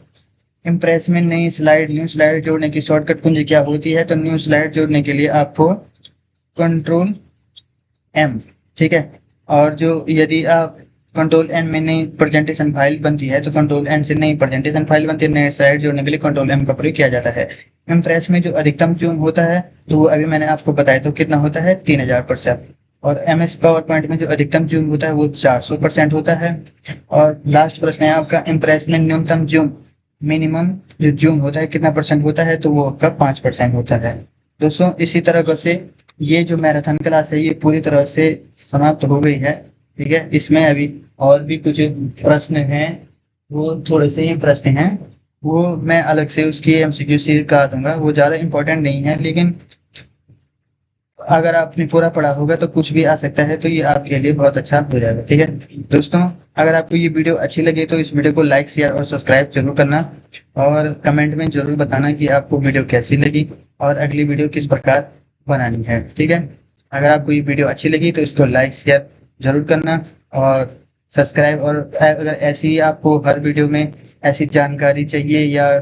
इम्प्रेस में न्यू स्लाइड जोड़ने की शॉर्टकट कुंजी क्या होती है, तो न्यू स्लाइड जोड़ने के लिए आपको Ctrl+M। ठीक है। और जो यदि आप Ctrl+N में नई प्रेजेंटेशन फाइल बनती है तो Ctrl+N से नई प्रेजेंटेशन फाइल बनती है, नए स्लाइड जोड़ने के लिए Ctrl+M का प्रयोग किया जाता है। इम्प्रेस में जो अधिकतम जूम होता है तो वो अभी मैंने आपको बताया, तो कितना होता है 3000%। और MS पावर पॉइंट में जो अधिकतम जूम होता है वो 400% होता है। और लास्ट प्रश्न है आपका, इम्प्रेस में न्यूनतम जूम मिनिमम जो जूम होता है कितना परसेंट होता है, तो वो आपका 5% होता है। दोस्तों इसी तरह से ये जो मैराथन क्लास है ये पूरी तरह से समाप्त हो गई है। ठीक है। इसमें अभी और भी कुछ प्रश्न हैं, वो थोड़े से ही प्रश्न हैं, वो मैं अलग से उसकी MCQ सीरीज करा दूंगा, वो ज़्यादा इंपॉर्टेंट नहीं है, लेकिन अगर आपने पूरा पढ़ा होगा तो कुछ भी आ सकता है, तो ये आपके लिए बहुत अच्छा हो जाएगा। ठीक है दोस्तों, अगर आपको ये वीडियो अच्छी लगे तो इस वीडियो को लाइक शेयर और सब्सक्राइब जरूर करना, और कमेंट में जरूर बताना कि आपको वीडियो कैसी लगी और अगली वीडियो किस प्रकार बनानी है। ठीक है। अगर आपको ये वीडियो अच्छी लगी तो इसको लाइक शेयर जरूर करना और सब्सक्राइब, और अगर ऐसी आपको हर वीडियो में ऐसी जानकारी चाहिए या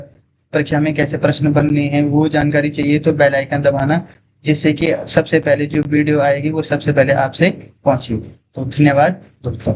परीक्षा में कैसे प्रश्न बनने हैं वो जानकारी चाहिए, तो बेल आइकन दबाना, जिससे कि सबसे पहले जो वीडियो आएगी वो सबसे पहले आपसे पहुंचे। तो धन्यवाद दोस्तों।